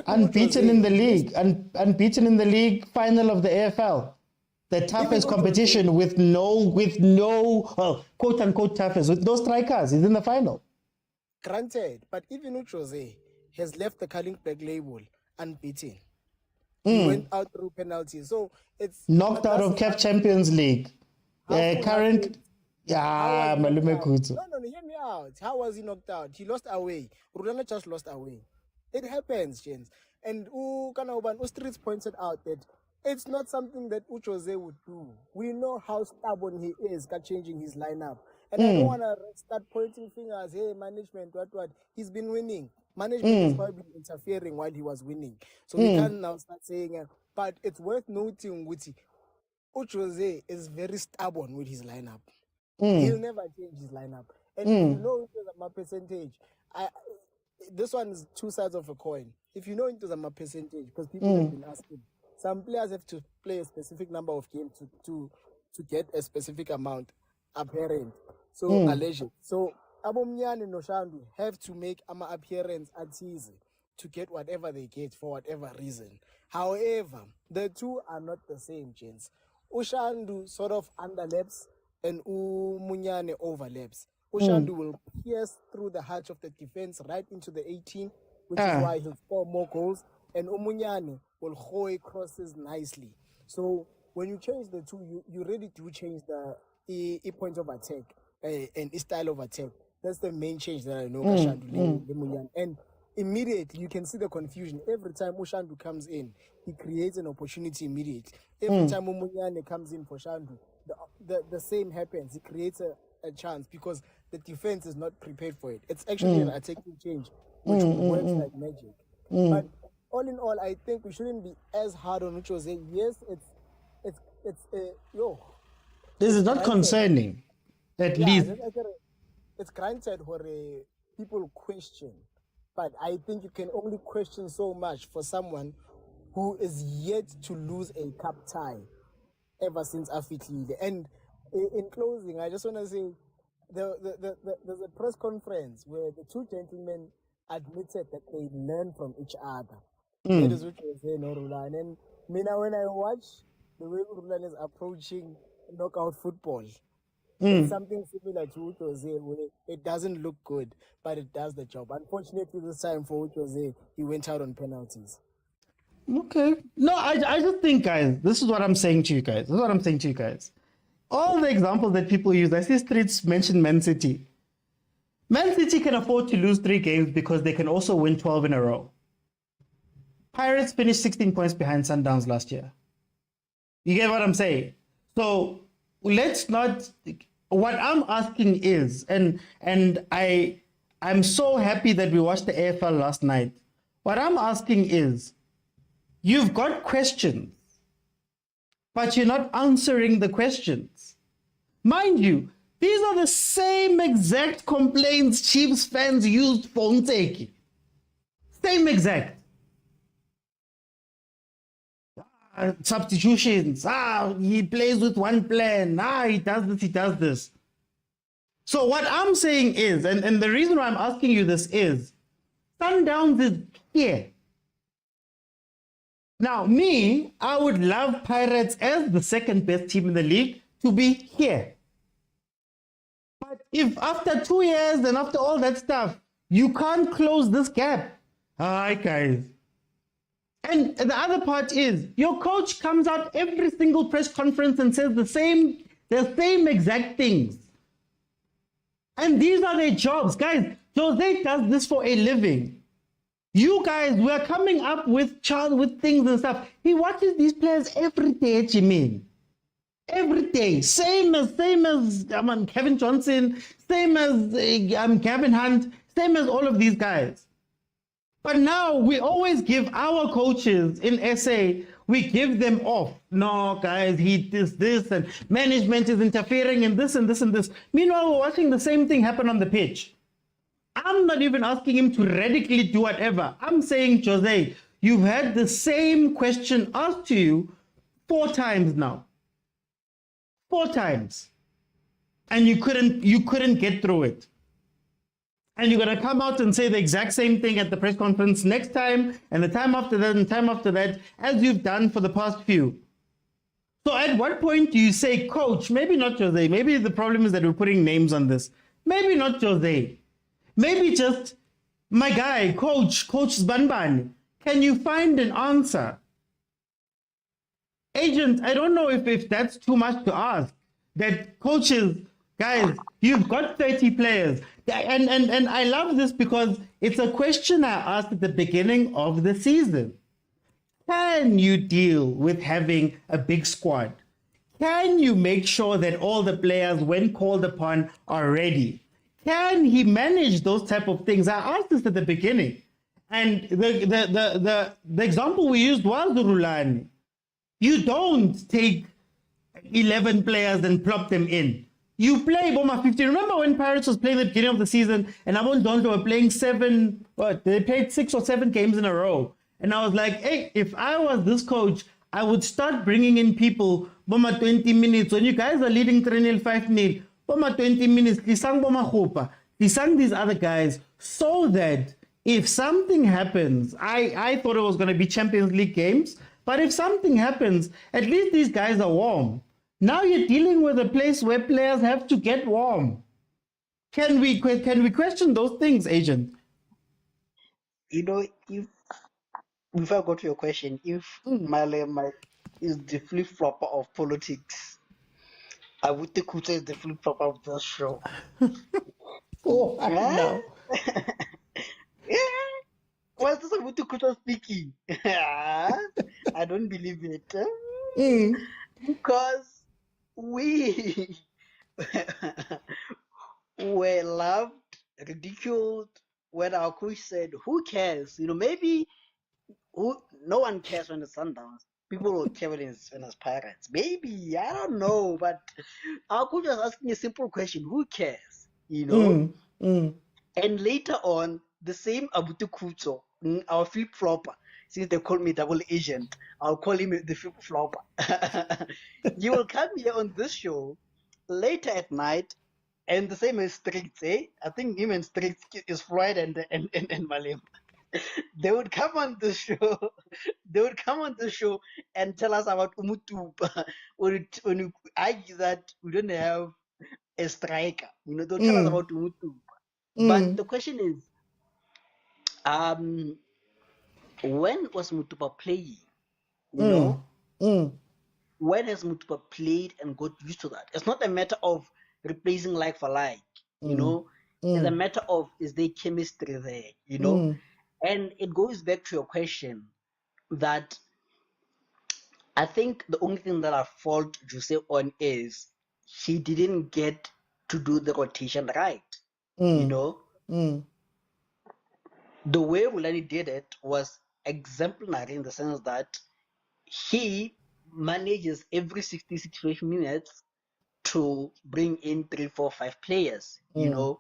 Unbeaten in the league, unbeaten in the league final of the AFL. The toughest competition with no, quote unquote toughest, with no strikers. He's in the final. Granted, but even Jose has left the Culling Black label unbeaten. He went out through penalties. So it's knocked out of CAF Champions League. Malume Kutso. No, hear me out. How was he knocked out? He lost away. Rulana just lost away. It happens, James. And Streets pointed out that it's not something that Jose would do. We know how stubborn he is changing his lineup. And I don't want to start pointing fingers, hey, management, what. He's been winning. Management is probably interfering while he was winning. So we can't now start saying, but it's worth noting, Jose is very stubborn with his lineup. He'll never change his lineup. And if you know my percentage, this one is two sides of a coin. If you know into my percentage, because people have been asking, some players have to play a specific number of games to get a specific amount apparent. So alleged. So Abomnyan and Noshandu have to make an appearance at season to get whatever they get for whatever reason. However, the two are not the same, gents. Ushandu sort of underlaps and Umunyane overlaps. Ushandu will pierce through the heart of the defense right into the 18, which is why he'll score more goals. And Umunyane will hoy crosses nicely. So when you change the two, you really do change the point of attack and the style of attack. That's the main change that I know. And immediately you can see the confusion. Every time Ushandu comes in, he creates an opportunity immediately. Every time Umunyane comes in for Shandu, the same happens. He creates a chance because the defense is not prepared for it. It's actually an attacking change, which works like magic. But all in all, I think we shouldn't be as hard on Jose. Yes, it's yo. This is not Granted. concerning, at Yeah, least. it's granted for people question, but I think you can only question so much for someone who is yet to lose a cup tie ever since Afitlile. And in closing, I just want to say there's a press conference where the two gentlemen admitted that they learn from each other. That is what you say, no, Rulan. And Mina, when I watch the way Rulan is approaching knockout football, it's something similar to Utoze, where it doesn't look good, but it does the job. Unfortunately, this time for Utoze, he went out on penalties. Okay. No, I just think, guys, this is what I'm saying to you guys. All the examples that people use, I see Streets mention Man City. Man City can afford to lose 3 games because they can also win 12 in a row. Pirates finished 16 points behind Sundowns last year. You get what I'm saying? So let's not. What I'm asking is, and I'm so happy that we watched the AFL last night. What I'm asking is, you've got questions, but you're not answering the questions. Mind you, these are the same exact complaints Chiefs fans used for Nteki. Same exact. Substitutions. He plays with one plan. He does this. So what I'm saying is, and the reason why I'm asking you this is, Sundowns is here. Now, I would love Pirates as the second best team in the league to be here. But if after 2 years and after all that stuff, you can't close this gap, guys. And the other part is, your coach comes out every single press conference and says the same exact things. And these are their jobs. Guys, Jose does this for a living. You guys, we're coming up with things and stuff. He watches these players every day, Jimin. Every day. Same as Kevin Johnson, same as Gavin Hunt, same as all of these guys. But now we always give our coaches in SA, we give them off. No, guys, he does this, and management is interfering in this and this and this. Meanwhile, we're watching the same thing happen on the pitch. I'm not even asking him to radically do whatever. I'm saying, Jose, you've had the same question asked to you 4 times now. 4 times. And you couldn't get through it. And you're going to come out and say the exact same thing at the press conference next time, and the time after that, and time after that, as you've done for the past few. So at what point do you say, Coach, maybe not Jose, maybe the problem is that we're putting names on this. Maybe not Jose. Maybe just, my guy, Coach Zbanban, can you find an answer? Agent, I don't know if that's too much to ask. That coaches, guys, you've got 30 players. And I love this because it's a question I asked at the beginning of the season. Can you deal with having a big squad? Can you make sure that all the players, when called upon, are ready? Can he manage those type of things? I asked this at the beginning. And the example we used was Rulani. You don't take 11 players and plop them in. You play Boma 15. Remember when Pirates was playing at the beginning of the season and Abon Donto were playing they played 6 or 7 games in a row. And I was like, hey, if I was this coach, I would start bringing in people, Boma 20 minutes. When you guys are leading 3-0, 5-0, Boma 20 minutes, Lisang Boma Hopa, Lisang these other guys, so that if something happens, I thought it was going to be Champions League games, but if something happens, at least these guys are warm. Now you're dealing with a place where players have to get warm. Can we question those things, Agent? Before I go to your question, if Male is the flip-flopper of politics, I would think Kuta is the flip-flopper of the show. No. Yeah. What's this about Kuta speaking? I don't believe it. Because we were loved, ridiculed, when our coach said, who cares? Maybe no one cares when the Sundowns. people will Kevin as Pirates. Maybe, I don't know, but our coach was asking a simple question: who cares? You know? Mm, mm, And later on, the same Abutu Kuto, our flip flopper, since they call me double agent, I'll call him the flip flopper. You will come here on this show later at night, and the same as Stricts, eh? I think him and Stricts is Floyd and Malim. They would come on the show. They would come on the show and tell us about Umutupa. When you argue that we don't have a striker, they'll tell us mm, about Umutupa. But mm, the question is, when was Mutupa playing? You mm, know, mm, when has Mutupa played and got used to that? It's not a matter of replacing like for like, mm, it's a mm, matter of is there chemistry there, mm, and it goes back to your question that I think the only thing that I fault Jose on is he didn't get to do the rotation right. You mm, know, mm, the way Ulani did it was exemplary in the sense that he manages every 60, 65 minutes to bring in 3, 4, 5 players. mm,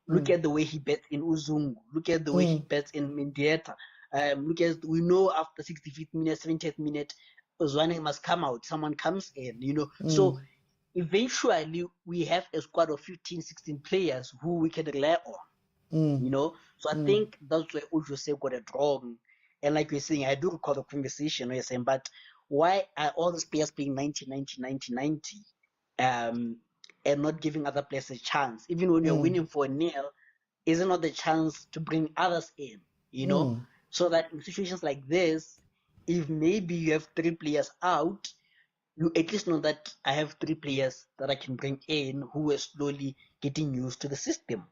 Look at the way he bets in Uzungu. Look at the way he mm, bets in Mendieta. We know after 65th minute, 70th minute, Uzwane must come out. Someone comes in, So mm, eventually, we have a squad of 15, 16 players who we can rely on. mm, So I think that's where Ujose got it wrong. And like you're saying, I do recall the conversation where you're saying, but why are all these players playing 90, 90, 90, 90, and not giving other players a chance? Even when you're mm, winning for a nil, is it not the chance to bring others in, mm, So that in situations like this, if maybe you have 3 players out, you at least know that I have 3 players that I can bring in who are slowly getting used to the system.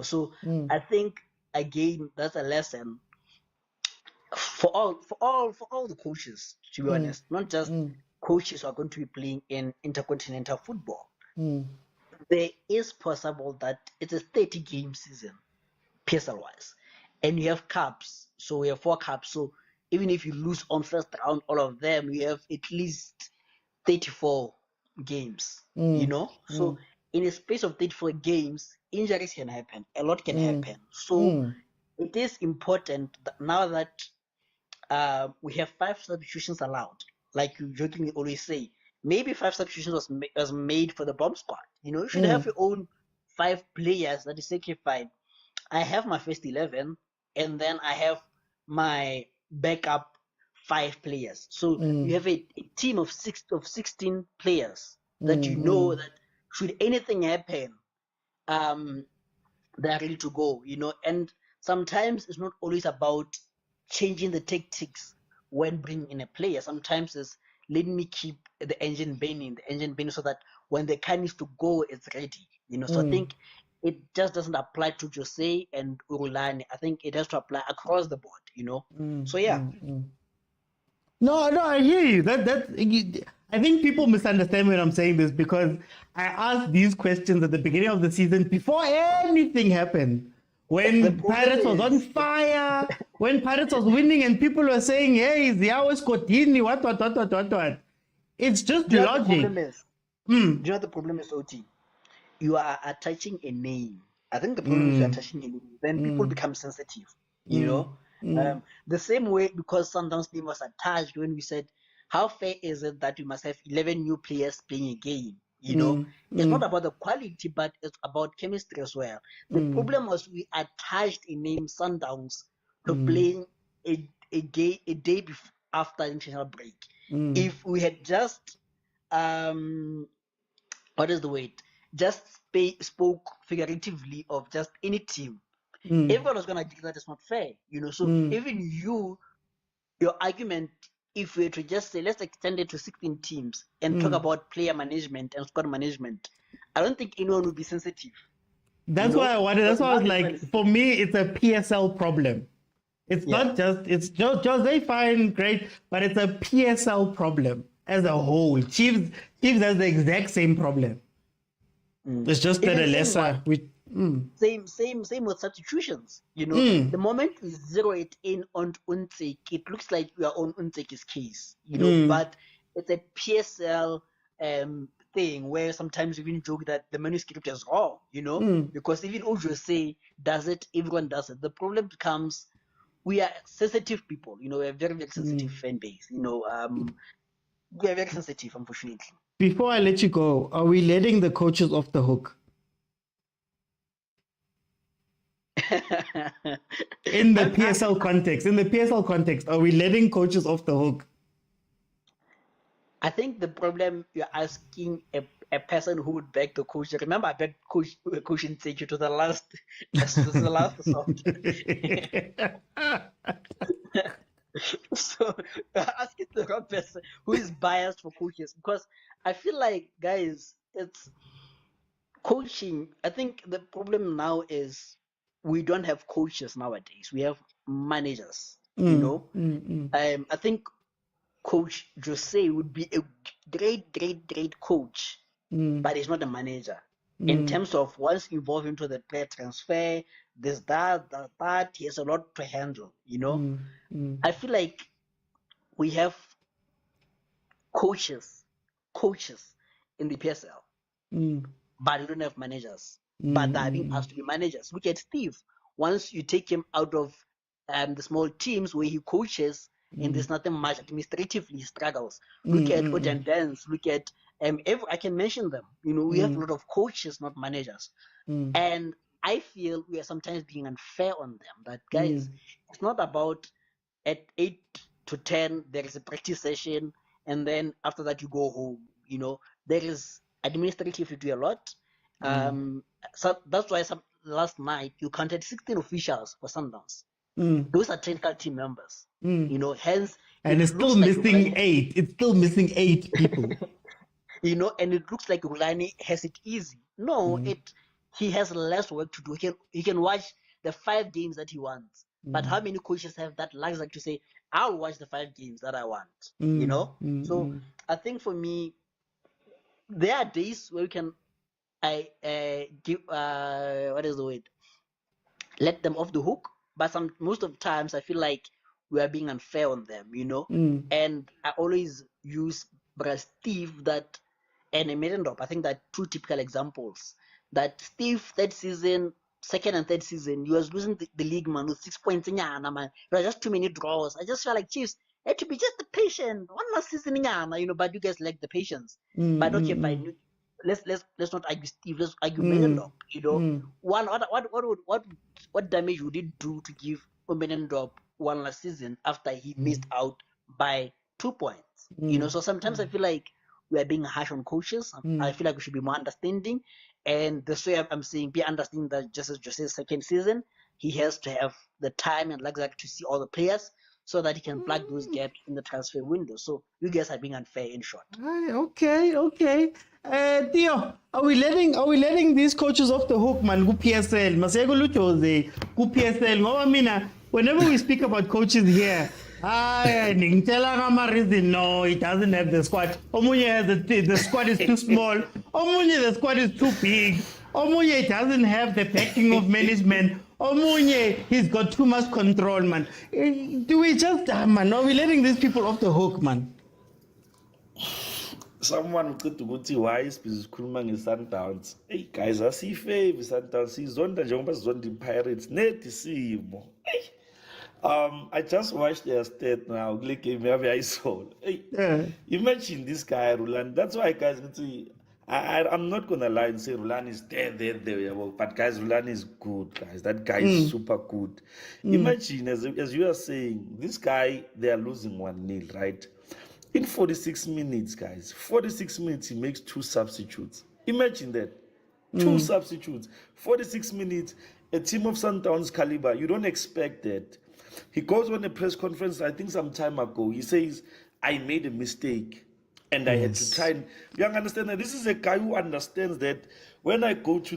So mm, I think again that's a lesson for all the coaches, to be mm, honest, not just mm, coaches who are going to be playing in intercontinental football. mm, There is possible that it's a 30 game season, PSL wise, and you have cups, so we have 4 cups. So even if you lose on first round, all of them, you have at least 34 games, mm, So in a space of 34 games, injuries can happen, a lot can mm, happen. So mm, it is important that now that we have 5 substitutions allowed, like you jokingly always say, maybe 5 substitutions was made for the bomb squad. You should have mm, your own 5 players that is sacrificed. I have my first 11, and then I have my backup 5 players. So you mm, have a team of 16 players that you know mm, that should anything happen, um, they're ready to go. And sometimes it's not always about changing the tactics when bringing in a player. Sometimes it's let me keep the engine burning, so that when the car needs to go, it's ready. So I mm, think it just doesn't apply to Jose and Urulani. I think it has to apply across the board. So yeah. mm. No, no, I hear you. I think people misunderstand when I'm saying this because I asked these questions at the beginning of the season before anything happened. The When problem Pirates was on is fire, when Pirates was winning, and people were saying, "Hey, Ziao Scotini, what." It's just do you know what the logic. problem is? Mm, Do you know what the problem is, OT? You are attaching a name. I think the problem is you're mm, attaching a name. Then people mm, become sensitive. You mm, know, mm, the same way because Sundowns name was attached when we said, how fair is it that we must have 11 new players playing a game? mm, It's not mm, about the quality, but it's about chemistry as well. The mm, problem was we attached a name Sundowns to mm, playing a day after international break. mm, If we had just what is the word? Just spoke figuratively of just any team. mm, Everyone was gonna agree that it's not fair, So mm, even your argument, if we were to just say let's extend it to 16 teams and talk mm. about player management and squad management, I don't think anyone would be sensitive, That's why I wanted. That's Because why I now was everyone is like, for me, it's a PSL problem. It's yeah. not just Jose fine, great, but it's a PSL problem as a whole. Chiefs has the exact same problem. It's just that Even a saying what lesser. Same with substitutions. The moment we zero it in on Unzek, it looks like we are on Unzek's case. But it's a PSL thing where sometimes we even joke that the manuscript is wrong. Because even Ojo does it, everyone does it. The problem becomes we are sensitive people. We're very, very sensitive fan base. We are very sensitive, unfortunately. Before I let you go, are we letting the coaches off the hook? In the PSL context, are we letting coaches off the hook? I think the problem you're asking a person who would beg the coach. Remember, I begged coach and take you to the last assault. So you're asking the wrong person who is biased for coaches, because I feel like, guys, it's coaching. I think the problem now is we don't have coaches nowadays. We have managers. I think Coach Jose would be a great coach, but he's not a manager. In terms of once you involve into the player transfer, this, that, he has a lot to handle. I feel like we have coaches in the PSL, but we don't have managers. But they're being asked to be managers. Look at Steve. Once you take him out of the small teams where he coaches, and there's nothing much administratively, he struggles. Look at Ojan Dance. Look at I can mention them. We have a lot of coaches, not managers. And I feel we are sometimes being unfair on them. That, guys, it's not about at 8 to 10 there is a practice session, and then after that you go home. There is administrative to do a lot. So that's why last night you counted 16 officials for Sundowns. Those are technical team members. Hence, and it's still missing 8. It's still missing 8 people. And it looks like Rulani has it easy. No, he has less work to do. He can watch the 5 games that he wants. But how many coaches have that luxury to say, I'll watch the 5 games that I want? So I think for me, there are days where we can give what is the word? Let them off the hook. But most of the times I feel like we are being unfair on them, And I always use Steve and Middendorp. I think that 2 typical examples. That Steve that season, second and third season, he was losing the league, man, with 6 points in Yana, man. There were just too many draws. I just felt like, Chiefs, had to be just patient. One last season in Yana, but you guys lack the patience. But okay, fine. Let's not argue Steve. Let's argue Middendorp. What damage would it do to give Middendorp one last season after he missed out by 2 points? So sometimes I feel like we are being harsh on coaches. I feel like we should be more understanding. And this way I'm saying, be understanding that just as Jose's second season, he has to have the time and luxury to see all the players so that he can plug those gaps in the transfer window. So you guys are being unfair, in short. Okay. Theo, are we letting these coaches off the hook, man? Ku PSL, masego luchoze, ku PSL. Ngoba mina, whenever we speak about coaches here, no, it doesn't have the squad. Omunye has the squad is too small. Omunye, the squad is too big. Omunye, it doesn't have the backing of management. Omunye, he's got too much control, man. Do we just, man, are we letting these people off the hook, man? Someone could go to wise because Kurman is Sundowns. Hey, guys, I see Fave Sundowns. He's on the Jombas on the Pirates. Net to see him. Hey. I just watched their state now. Maybe I saw. Hey, imagine this guy, Rulan. That's why, guys, I'm not gonna lie and say Rulan is there. But guys, Rulan is good, guys. That guy is super good. Imagine, as you are saying, this guy, they are losing 1-0, right? In 46 minutes, guys, 46 minutes, he makes 2 substitutes. Imagine that. 2 substitutes. 46 minutes, a team of Sundowns caliber. You don't expect that. He goes on a press conference, I think some time ago. He says, I made a mistake and I had to try and... You understand that this is a guy who understands that when I put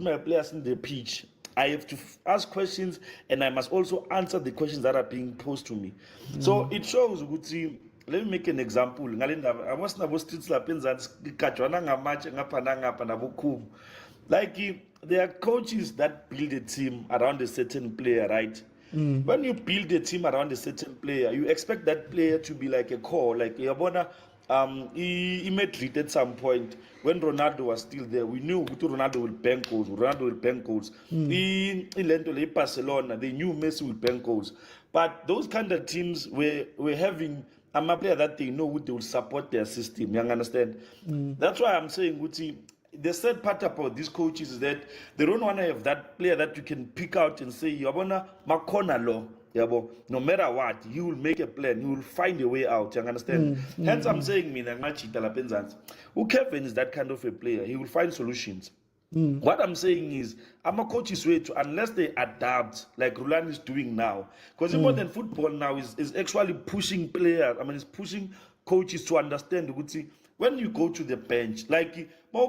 my players in the pitch, I have to ask questions and I must also answer the questions that are being posed to me. So it shows, let me make an example. Like there are coaches that build a team around a certain player, right? When you build a team around a certain player, you expect that player to be like a core. Like Yabona, he Madrid at some point when Ronaldo was still there, we knew Ronaldo will bank goals. Ronaldo will bank goals. In Barcelona, they knew Messi will bank goals. But those kind of teams were having a player that they know they will support their system. You understand? That's why I'm saying, Guti, the sad part about these coaches is that they don't want to have that player that you can pick out and say, Yabona Makona lo. No matter what, he will make a plan, he will find a way out. You understand? Hence, I'm saying, Kevin is that kind of a player. He will find solutions. What I'm saying is, I'm a coach's way to, unless they adapt, like Roland is doing now. Because modern football now is actually pushing players, it's pushing coaches to understand, when you go to the bench, like, my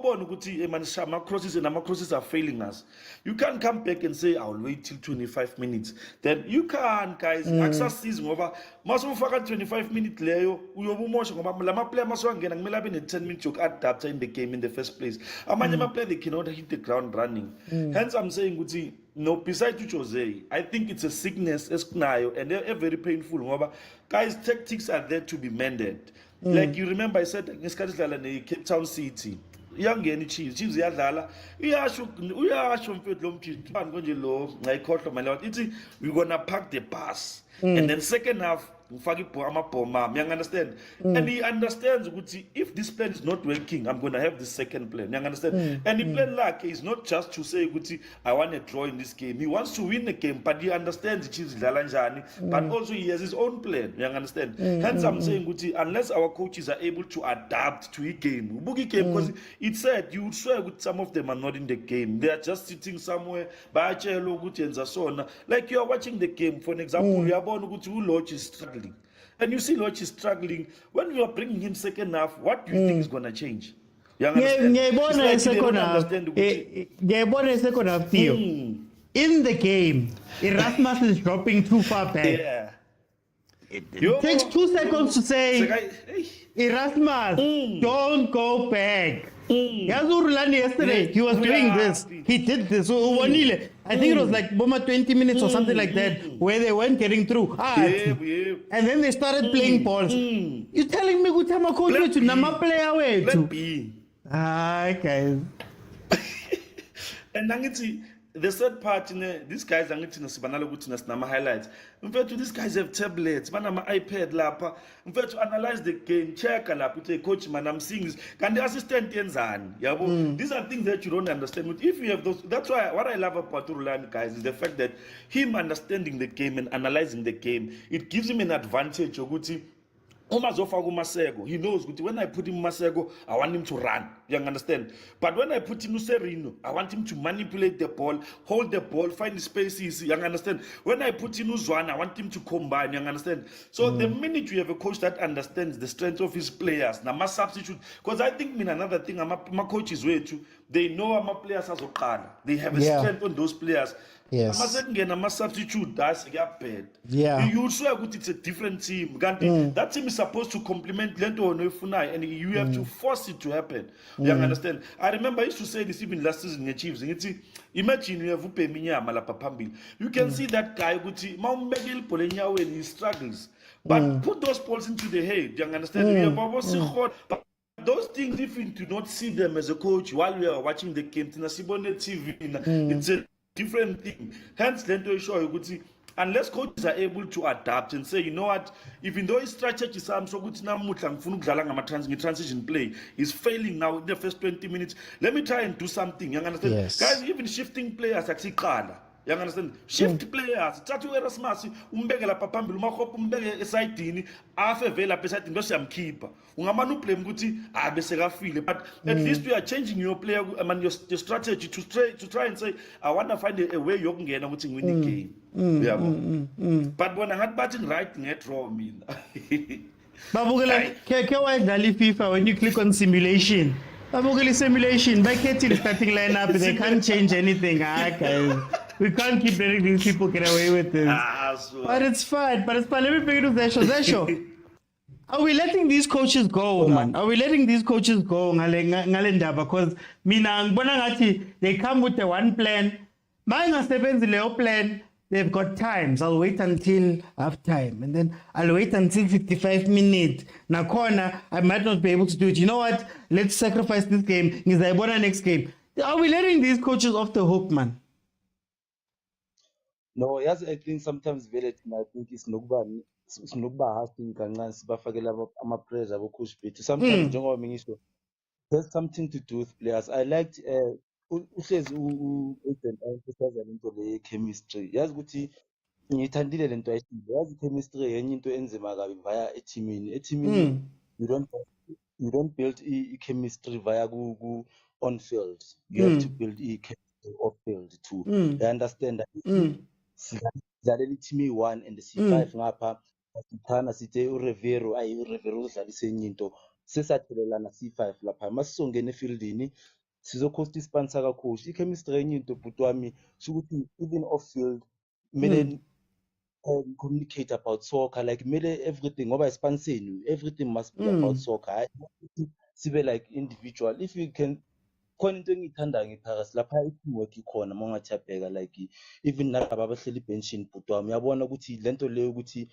crosses are failing us. You can't come back and say, I'll wait till 25 minutes. Then you can't, guys. Access season over. Maso 25 minutes later, we have more. Lama player maso angena ngimela be 10 minutes to adapt in the game in the first place. Amanye player they cannot hit the ground running. Hence, I'm saying, no, besides Jose, I think it's a sickness, and they're very painful. Guys, tactics are there to be mended. Like you remember, I said in Cape Town City. Young any Chiefs yadlala uyasho mfethu lo mjiji konje lo ngayikhohlwa manje ithi we're gonna pack the bus and then second half ngifaka amabhoma you understand and he understands ukuthi if this plan is not working I'm going to have the second plan you understand and the plan like is not just to say ukuthi I want to draw in this game. He wants to win the game, but he understands the Chiefs idlala njani, but also he has his own plan you understand hence I'm saying ukuthi unless our coaches are able to adapt to a game because it said you would swear with some of them are not in the game, they are just sitting somewhere bayatshela ukuthi yenza sona, like you are watching the game for an example uyabona ukuthi uLodge is struggling and you see Lodge is struggling. When you are bringing him second half, what do you think is going to change? You understand? Second half, Theo. In the game, Erasmus is dropping too far back. Yeah. It takes 2 seconds to say, Erasmus, don't go back. Yazurulani yesterday, he was doing this. He did this. I think it was like 20 minutes or something like that, where they weren't getting through. And then they started playing balls. You're telling me Gutama coach to Nama play away to? Okay. And then the third part, these guys are going to highlights. In fact, these guys have tablets, iPad lapa. In fact, to analyze the game, check a lap, coach man, I'm seeing this. Can the assistant these are things that you don't understand. If you have those, that's why what I love about Roland, guys, is the fact that him understanding the game and analyzing the game, it gives him an advantage. He knows when I put him Masego, I want him to run. You understand? But when I put him Serino, I want him to manipulate the ball, hold the ball, find the spaces. You understand? When I put in Uzwan, I want him to combine. You understand? So the minute you have a coach that understands the strength of his players, now must substitute. Because I think another thing, my coach is way too. They know my players as a they have a strength on those players. Yes. I'm a substitute. That's bad. Yeah. You swear it's a different team. That team is supposed to complement Lento Funai, and you have to force it to happen. You understand? I remember I used to say this even last season in the Chiefs. Imagine you have Upeminya Malapapambil. You can see that guy when he struggles. But put those balls into the head. You understand? But those things, if you do not see them as a coach while we are watching the game, TV, it's a different thing. Hence, then to show you, unless coaches are able to adapt and say, you know what, even though his strategy is so good now, transition play is failing now in the first 20 minutes. Let me try and do something. You understand? Yes. Guys, even shifting players actually color. You understand? Shift players. Tatu Erasmus, umbegela papambi, umakhop umbege esidini, afe vela beside ndo siyamkhipha. Ungamanu play mkuthi abesekafile. But at least you are changing your player, your strategy to try and say, I want to find a way yokungena ukuthi win the game. Yeah. But when I had button right, net draw me. Babugela, FIFA when you click on simulation. Babugela simulation, by getting starting lineup, they can't change anything. Guys. We can't keep letting these people get away with this. But it's fine. Let me bring it to Zesho. Are we letting these coaches go, man? Are we letting these coaches go ngale ndaba? Because mina ngibona ngathi they come with the one plan. Mayengasebenzi leyo plan, they've got times. I'll wait until half time, and then I'll wait until 55 minutes. Nakhona, I might not be able to do it. You know what? Let's sacrifice this game. Ngizayibona next game. Are we letting these coaches off the hook, man? No, yes, I think sometimes I think it's sinokuba hashing kancane sibafakela ama-pressure abo-coach bethu. Sometimes njengoba mengisho, there's something to do with players. I liked uhlezi u-agent emphasiza lento le chemistry. Yazi ukuthi ngiyithandile lento ayishilo. Yazi chemistry yenye into enzima kabi via etimini. Etimini you don't build chemistry via on field. You have to build chemistry off field too. I understand that. Sidlalela i-team eyi-1 and si-5 ngapha sithana sithe urevero urevero udlalisa enye into sesathelelana si-5 lapha masizongena efieldini sizokhosta ispansa kacoach i-chemistry enye into bhuti wami sho ukuthi even off field kumele communicate about soccer like kumele everything ngoba ispanseni everything must be about soccer hayi sibe like individual if you can khona into engiyithandayo ngephakasi lapha i-teamwork ikhona uma ungathi yabheka like even nalaba abahleli benchini bhuti wami uyabona ukuthi lento leyo ukuthi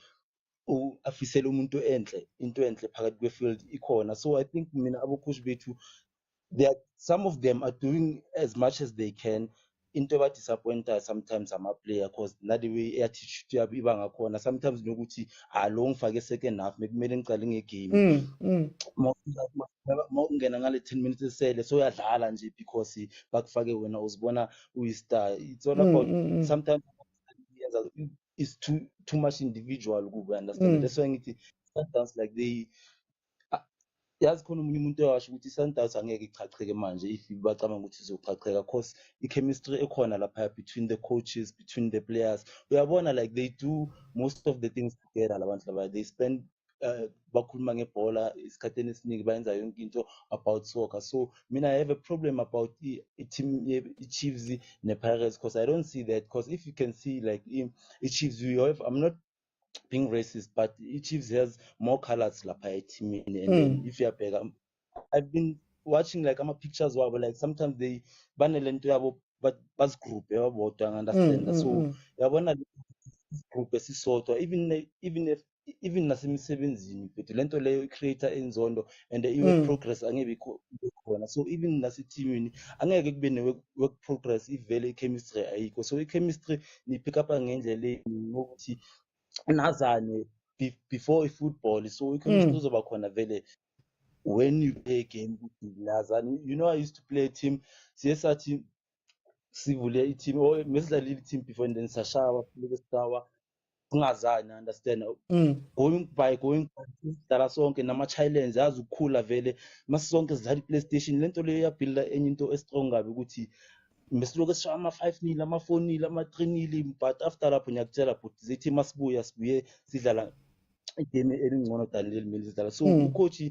afisele umuntu into enhle phakathi kwe-field ikhona. So I think mina abo-coach bethu some of them are doing as much as they can. Into eba-disappointa sometimes ama-player because nale way i-attitude yabo iba ngakhona sometimes nokuthi lo ngifake second half bekumele ngiqale ngegame ungena ngale 10 minutes esele so uyadlala nje because bakufake wena uzibona uyi-star. It's all about sometimes it's too much individual kubo, understand. That's why ngithi sometimes like they yazi khona umunye umuntu oyasho ukuthi i-Sundowns angeke ichacheke manje if bacabanga ukuthi izochacheka because i-chemistry ekhona lapha between the coaches, between the players. Uyabona like they do most of the things together labantu laba. They spend bakhuluma ngebhola isikhatheni esiningi bayenza yonke into about soccer. So mina I have a problem about i-team i-Chiefs ne-Pirates because I don't see that because if you can see like i-Chiefs I'm not being racist, but Chiefs has more colors lapha team and then if you are I've been watching like pictures where like sometimes they banelento yabo but bas group yabo understand so yabona group esisodwa even nasemsebenzini but lento leyo creator enzondo and the progress angeke khona so even nasithimini angeke kube ne-work progress ivele i-chemistry ayikho so i-chemistry ni pick up ngendlela ukuthi nazane before football so i-chemistry uzoba khona vele when you play a game lazane. You know I used to play a team siyesathi sivule i-team or mesidlalile i-team before and then sashaya sitawa ungazani understand going by sidlala sonke nama-challenge yazi ukukhula vele masisonke sidlala i-PlayStation lento leyo yabuilda enye into estrong kabi ukuthi mesiloko sishaya ama-5-0 ama-4-0 ama-3-0 but after lapho ngiyakutshela bhuti zithi masibuya sibuye sidlala igame elingcono than leli mele sidlala so ucoach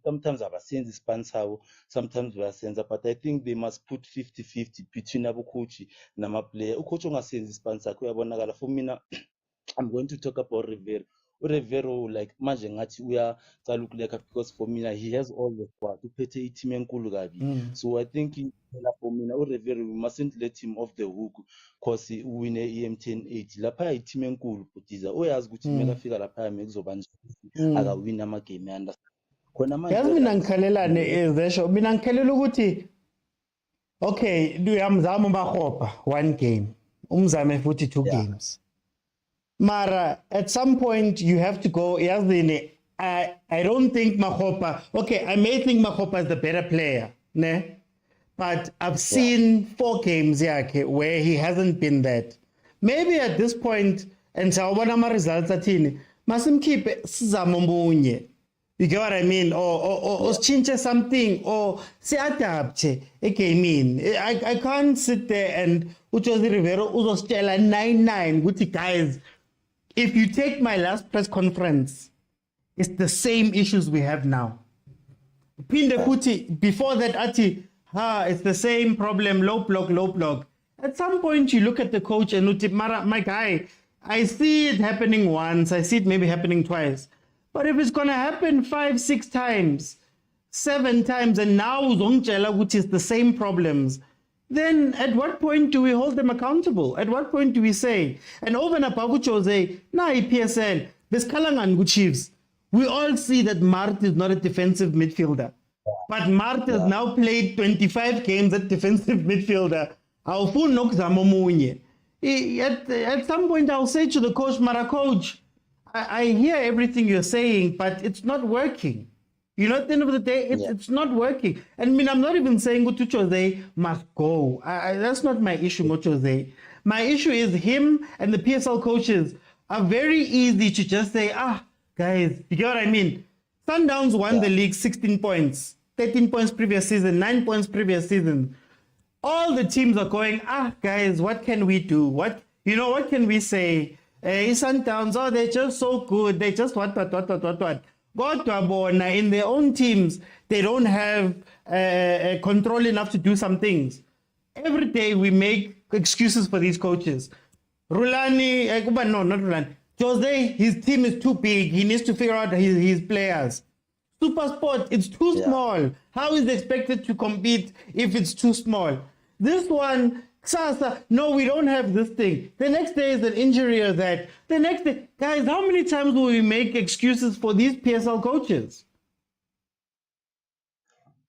sometimes abasenzi ispan sabo sometimes bayasenza but I think they must put 50-50 between abo-coach nama-player. Ucoach ongasenzi ispan sakhe uyabonakala for mina I'm going to talk about Rivero like manje ngathi uyacala ukuleka because for mina he has all the squad uphethe i-team enkulu kabi so I think for mina uRivero we mustn't let him off the hook because uwine i-M10-8 lapha i-team enkulu butiza oyazi ukuthi mekafika lapha mekuzoba njani akawina amagame understand khona manje yazi mina ngikhalelane ezesho mina ngikhalela ukuthi okay uyamzama uMakgopa one game umzame futhi two games mara at some point you have to go yazini I don't think Makgopa okay I may think Makgopa is the better player ne but I've seen 4 games yakhe where he hasn't been that maybe at this point and sawubona ama results athini masimkhiphe sizama omunye. You get what I mean? Or change something or say adapt a game. I can't sit there and Uchozi Rivero uzostela 9-9 with guys. If you take my last press conference, it's the same issues we have now. Pinde Kuti, before that it's the same problem, low block. At some point you look at the coach and Mara, my guy, I see it happening once, I see it maybe happening twice. But if it's going to happen 5, 6 times, 7 times, and now Zongchela, which is the same problems, then at what point do we hold them accountable? At what point do we say, and over na Jose, na PSL, Beskalangan Chiefs, we all see that Mart is not a defensive midfielder. But Mart has now played 25 games at defensive midfielder. At some point, I'll say to the coach, Mara coach, I hear everything you're saying, but it's not working. You know, at the end of the day, it's not working. And I mean, I'm not even saying Jose must go. That's not my issue, Jose. My issue is him and the PSL coaches are very easy to just say, guys, you get what I mean? Sundowns won the league 16 points, 13 points previous season, 9 points previous season. All the teams are going, guys, what can we do? What can we say? Sundowns, they're just so good. They just what. In their own teams, they don't have control enough to do some things. Every day we make excuses for these coaches. Rulani, no, not Rulani. Jose, his team is too big. He needs to figure out his players. Super Sport, it's too small. How is it expected to compete if it's too small? This one, Sasa, no, we don't have this thing. The next day is an injury or that. The next day, guys, how many times will we make excuses for these PSL coaches?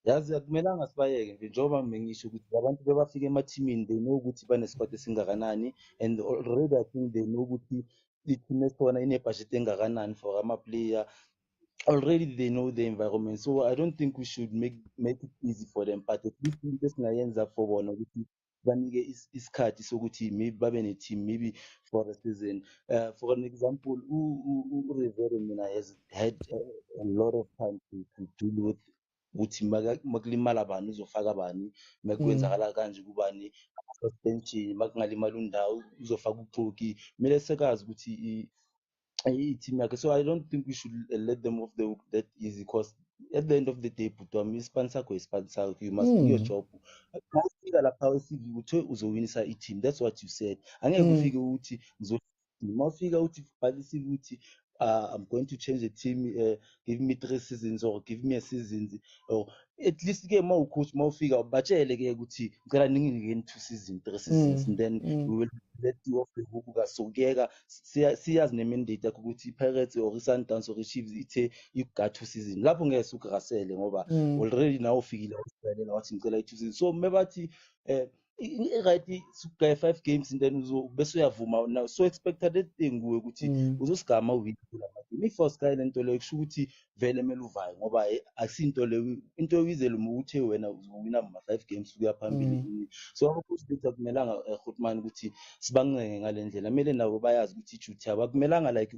Yazi akumelanga sibayeke nje njengoba mengisho ukuthi abantu bebafika emathimini they know ukuthi banesquad esingakanani and already I think they know ukuthi i-team esikhona ine-budget engakanani for ama-player. Already they know the environment, so I don't think we should make it easy for them, but at least into esingayenza for bona ukuthi banike isikhathi sokuthi maybe babe ne-team maybe for a season. For an example, Rivero mina has had a lot of time to deal with ukuthi makulimala bani uzofaka bani, makwenzakala kanje kubani, suspension, makungalimala undawo uzofaka uXoki, kumele sekazi ukuthi team yakhe. So I don't think we should let them off the hook that easy, because at the end of the day, ispan sakho, you must do your job. Mawufika lapha eCV uthe uzowinisa i-team, that's what you said. Angeke ufike uthi mawufika uthi bhala iCV uthi I'm going to change the team, give me 3 seasons or give me a season, or at least ke coach mawufika batshele ke ukuthi ngicela ninginike 2 seasons, 3 seasons, and then we will let you off the hook. So kuyeka siyazi ne-mandate yakho ukuthi i-Pirates or i-Sundowns or i-Chiefs ithe you got 2 seasons, lapho ngeke sukurasele ngoba already nawe ufikile usibhalela wathi ngicela i-2 seasons. So mebathi right sukugaye 5 games and then bese uyavuma now, so expected that thing kuwe ukuthi uzosigama win kula game. If usikaye lento leyo kusho ukuthi vele mele uvaye ngoba akusinto leyo into oyizele uma uthe wena uzowina ama 5 games ukuya phambili. So abacoach bethu akumelanga Goodman ukuthi sibancenge ngalendlela, kumele nabo bayazi ukuthi i-duty yabo akumelanga like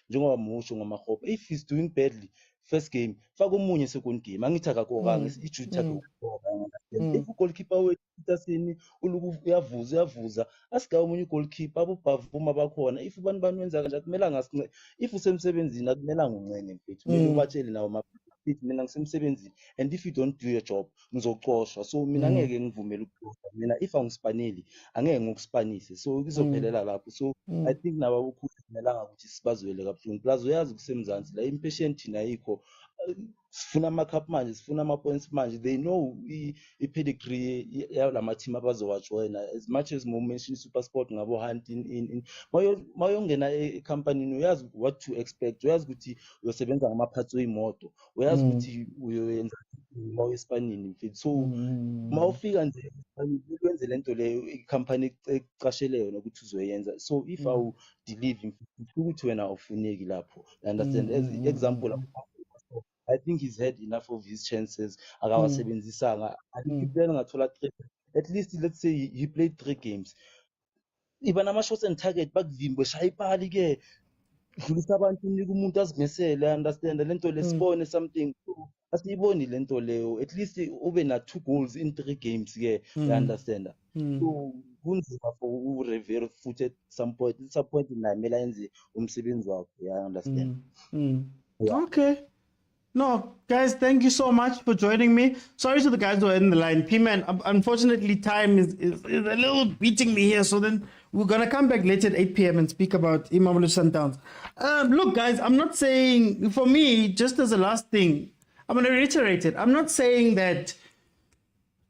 njengoba musho ngamahope, if he's doing badly first game faka omunye second game, angithi akakokanga i-duty yakhe ukukokanga. If ugoalkeeper wethu utasini uluku uyavuza asikaye omunye ugoalkeeper abobhavuma bakhona, if abantu banwenza kanje akumelanga if usemsebenzini akumelanga uncenge mfethu, kumele ubatshele nawo mina ngisemsebenzini and if you don't do your job ngizoxoshwa. So mina angeke ngivumele ukuxoshwa, mina if angispaneli angeke ngikusipanise, so kuzophelela lapho. So I think nabo abakhulu kumelanga ukuthi sibazwele kabuhlungu, plus uyazi kusemzansi la impatient thina ayikho, sifuna ama-cup manje, sifuna ama-points manje. They know i-pedigree yalama-team abazowajoyina, as much as mention Super Sport ngabo Hunt in mayongena ekhampanini uyazi what to expect, uyazi ukuthi uyosebenza ngama-parts wey'moto, uyazi ukuthi uyoyenza mawespanini mfethu. So mawufika nje ukwenze lento leyo ikhampani ekucashele yona ukuthi uzoyenza, so if awu-delive mfethu ukuthi wena awufuneki lapho, understand. As example, I think he's had enough of his chances akawasebenzisanga. Then ngathola 3, at least let's say he played 3 games, iba nama-shots and target bakuvimbe shaya ipali ke dlulisa abantu unika umuntu azimesele, understand lento lesibone something. Asiyiboni lento leyo, at least ube na 2 goals in 3 games ke, understand. So kunzima for uRivero futhi at some point naye kumele ayenze umsebenzi wakhe, understand. Okay. No, guys, thank you so much for joining me. Sorry to the guys who are in the line. P-Man, unfortunately, time is a little beating me here. So then we're going to come back later at 8 p.m. and speak about Imamulu Sundowns. Look, guys, I'm not saying, for me, just as a last thing, I'm going to reiterate it. I'm not saying that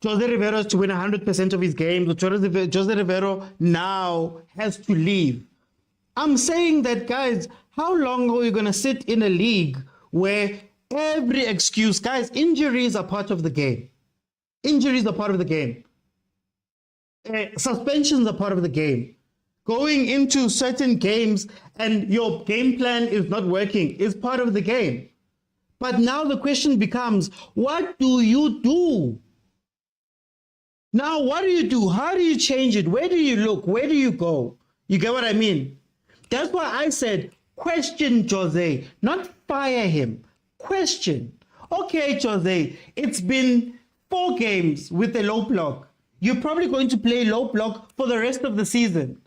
Jose Rivero is to win 100% of his games, or Jose Rivero now has to leave. I'm saying that, guys, how long are we going to sit in a league where every excuse, guys, injuries are part of the game. Injuries are part of the game. Suspensions are part of the game. Going into certain games and your game plan is not working is part of the game. But now the question becomes, what do you do? Now, what do you do? How do you change it? Where do you look? Where do you go? You get what I mean? That's why I said, question Jose, not fire him. Question. Okay, Jose, it's been 4 games with a low block. You're probably going to play low block for the rest of the season.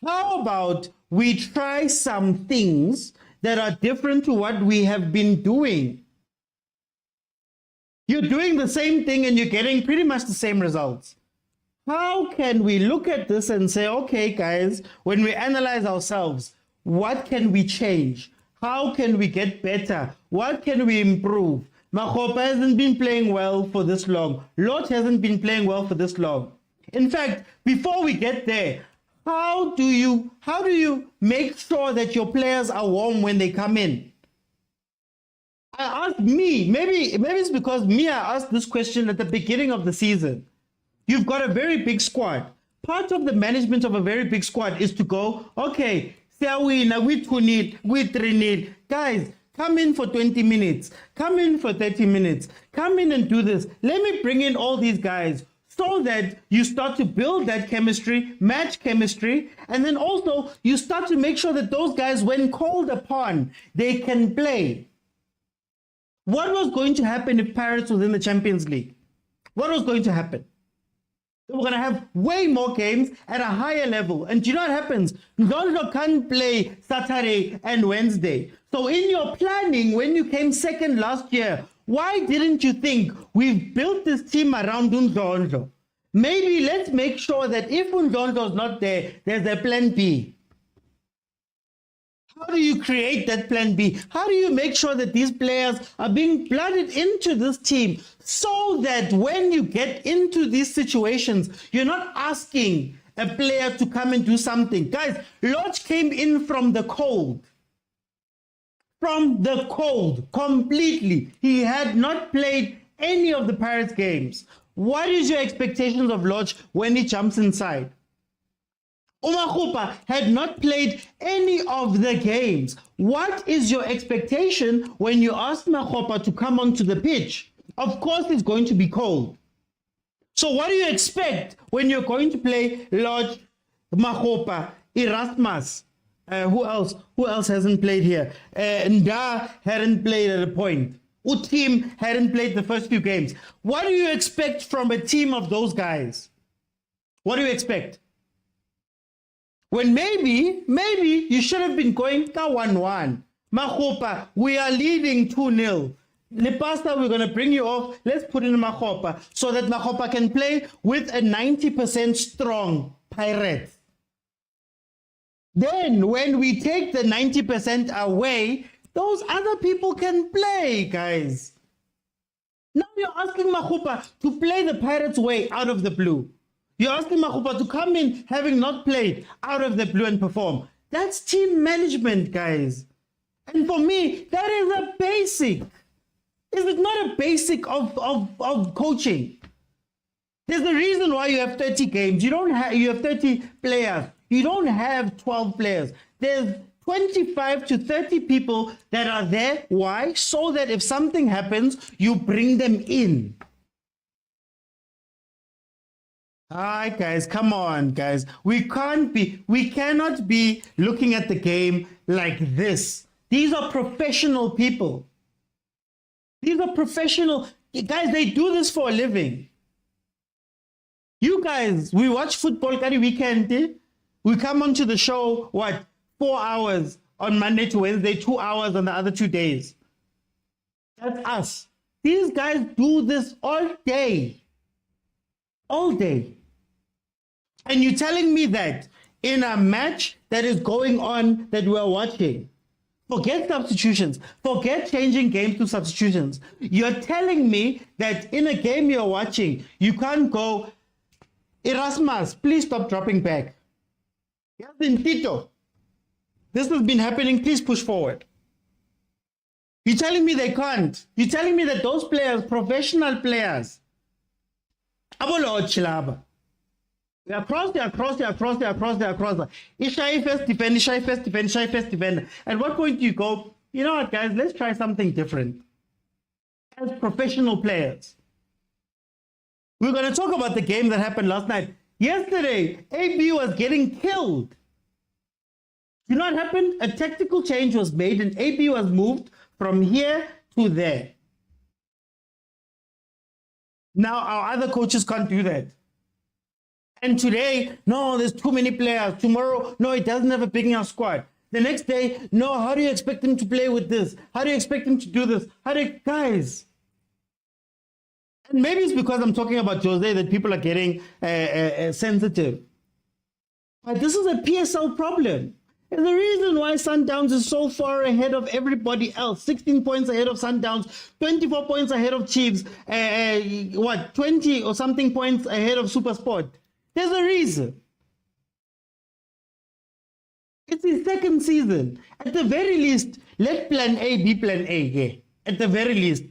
How about we try some things that are different to what we have been doing? You're doing the same thing and you're getting pretty much the same results. How can we look at this and say, okay, guys, when we analyze ourselves, what can we change? How can we get better? What can we improve? Makgopa hasn't been playing well for this long. Lot hasn't been playing well for this long. In fact, before we get there, how do you make sure that your players are warm when they come in? I asked me, maybe it's because I asked this question at the beginning of the season. You've got a very big squad. Part of the management of a very big squad is to go, okay, we 2-0, we 3-0. Guys, come in for 20 minutes. Come in for 30 minutes. Come in and do this. Let me bring in all these guys so that you start to build that chemistry, match chemistry, and then also you start to make sure that those guys, when called upon, they can play. What was going to happen if Pirates was in the Champions League? What was going to happen? We're going to have way more games at a higher level. And do you know what happens? Ndlondlo can't play Saturday and Wednesday. So in your planning, when you came second last year, why didn't you think we've built this team around Ndlondlo? Maybe let's make sure that if Ndlondlo's not there, there's a plan B. How do you create that plan B? How do you make sure that these players are being blooded into this team so that when you get into these situations, you're not asking a player to come and do something? Guys, Lodge came in from the cold. From the cold, completely. He had not played any of the Pirates games. What is your expectations of Lodge when he jumps inside? Umakgopa had not played any of the games. What is your expectation when you ask Makgopa to come onto the pitch? Of course, it's going to be cold. So what do you expect when you're going to play Lodge, Makgopa, Erasmus? Who else? Who else hasn't played here? Nda hadn't played at a point. Utim hadn't played the first few games. What do you expect from a team of those guys? What do you expect? When maybe you should have been going 1-1. Makgopa, we are leading 2-0. Lepasta, we're going to bring you off. Let's put in Makgopa so that Makgopa can play with a 90% strong Pirates. Then when we take the 90% away, those other people can play, guys. Now you're asking Makgopa to play the Pirates way out of the blue. You're asking Makgopa to come in having not played out of the blue and perform. That's team management, guys. And for me, that is a basic. Is it not a basic of coaching? There's a reason why you have 30 games. You have 30 players. You don't have 12 players. There's 25 to 30 people that are there. Why? So that if something happens, you bring them in. All right, guys, come on, guys. We cannot be looking at the game like this. These are professional people. These are professional guys. They do this for a living. You guys, we watch football every weekend. We come onto the show, 4 hours on Monday to Wednesday, 2 hours on the other 2 days. That's us. These guys do this all day. All day. And you're telling me that in a match that is going on that we're watching, forget substitutions, forget changing games to substitutions. You're telling me that in a game you're watching, you can't go, Erasmus, please stop dropping back. Yes, Tito. This has been happening, please push forward. You're telling me they can't. You're telling me that those players, professional players, they are cross. Ishai first defend. At what point do you go, you know what, guys, let's try something different. As professional players. We're going to talk about the game that happened last night. Yesterday, AB was getting killed. You know what happened? A tactical change was made and AB was moved from here to there. Now our other coaches can't do that. And today, no, there's too many players. Tomorrow, no, it doesn't have a big enough squad. The next day, no, how do you expect him to play with this? How do you expect him to do this? Guys. And maybe it's because I'm talking about Jose that people are getting sensitive. But this is a PSL problem. And the reason why Sundowns is so far ahead of everybody else, 16 points ahead of Sundowns, 24 points ahead of Chiefs, 20 or something points ahead of SuperSport. There's a reason. It's his second season. At the very least, let plan A be plan A. Yeah. At the very least.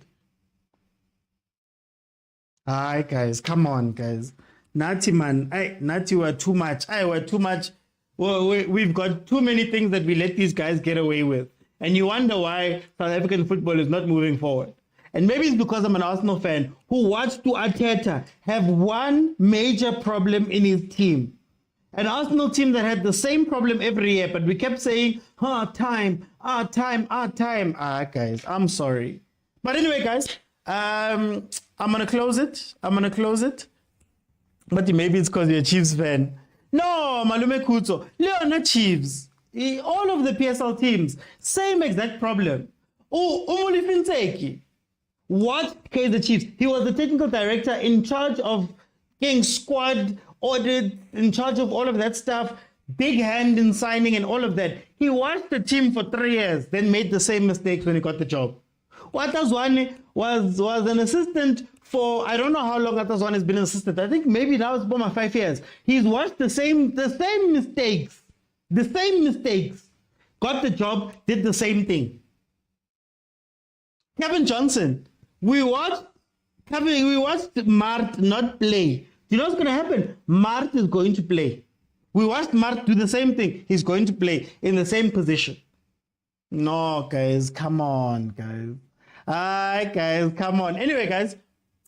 Hi guys, come on guys. Nati man, Nati were too much. We're too much. Well, we've got too many things that we let these guys get away with. And you wonder why South African football is not moving forward. And maybe it's because I'm an Arsenal fan who watched Arteta have one major problem in his team. An Arsenal team that had the same problem every year, but we kept saying, time. Guys, I'm sorry. But anyway, guys, I'm going to close it. But maybe it's because you're a Chiefs fan. No, Malume Kuto, Leona Chiefs. All of the PSL teams, same exact problem. Umulifinseki. What Kaizer Chiefs? He was the technical director in charge of getting squad audit, in charge of all of that stuff, big hand in signing and all of that. He watched the team for 3 years, then made the same mistakes when he got the job. Atazwane was an assistant for, I don't know how long Atazwane has been an assistant. I think maybe now it's about 5 years. He's watched the same mistakes. Got the job, did the same thing. Kevin Johnson. We watched Mart not play. You know what's going to happen? Mart is going to play. We watched Mart do the same thing. He's going to play in the same position. No, guys, come on, guys. Guys, come on. Anyway, guys,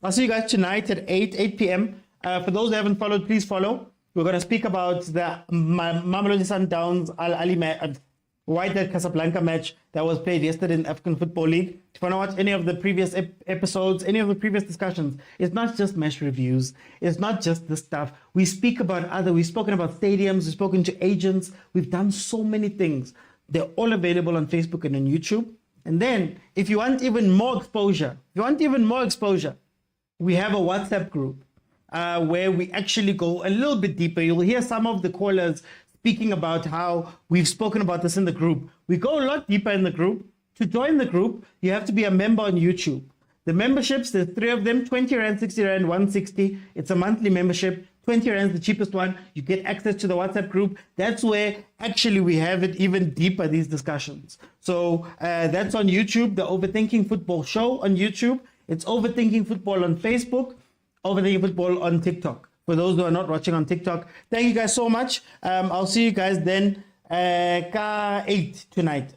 I'll see you guys tonight at 8 p.m. For those who haven't followed, please follow. We're going to speak about the Mamelodi Sundowns Al-Ali Whitehead Casablanca match that was played yesterday in the African Football League. If you want to watch any of the previous episodes, any of the previous discussions, it's not just match reviews. It's not just this stuff. We've spoken about stadiums. We've spoken to agents. We've done so many things. They're all available on Facebook and on YouTube. And then if you want even more exposure, we have a WhatsApp group where we actually go a little bit deeper. You'll hear some of the callers speaking about how we've spoken about this in the group. We go a lot deeper in the group. To join the group, you have to be a member on YouTube. The memberships, there's 3 of them, 20 Rand, 60 Rand, 160. It's a monthly membership. 20 Rand is the cheapest one. You get access to the WhatsApp group. That's where actually we have it even deeper, these discussions. So that's on YouTube, the Overthinking Football Show on YouTube. It's Overthinking Football on Facebook, Overthinking Football on TikTok. For those who are not watching on TikTok, thank you guys so much. I'll see you guys then 8 tonight.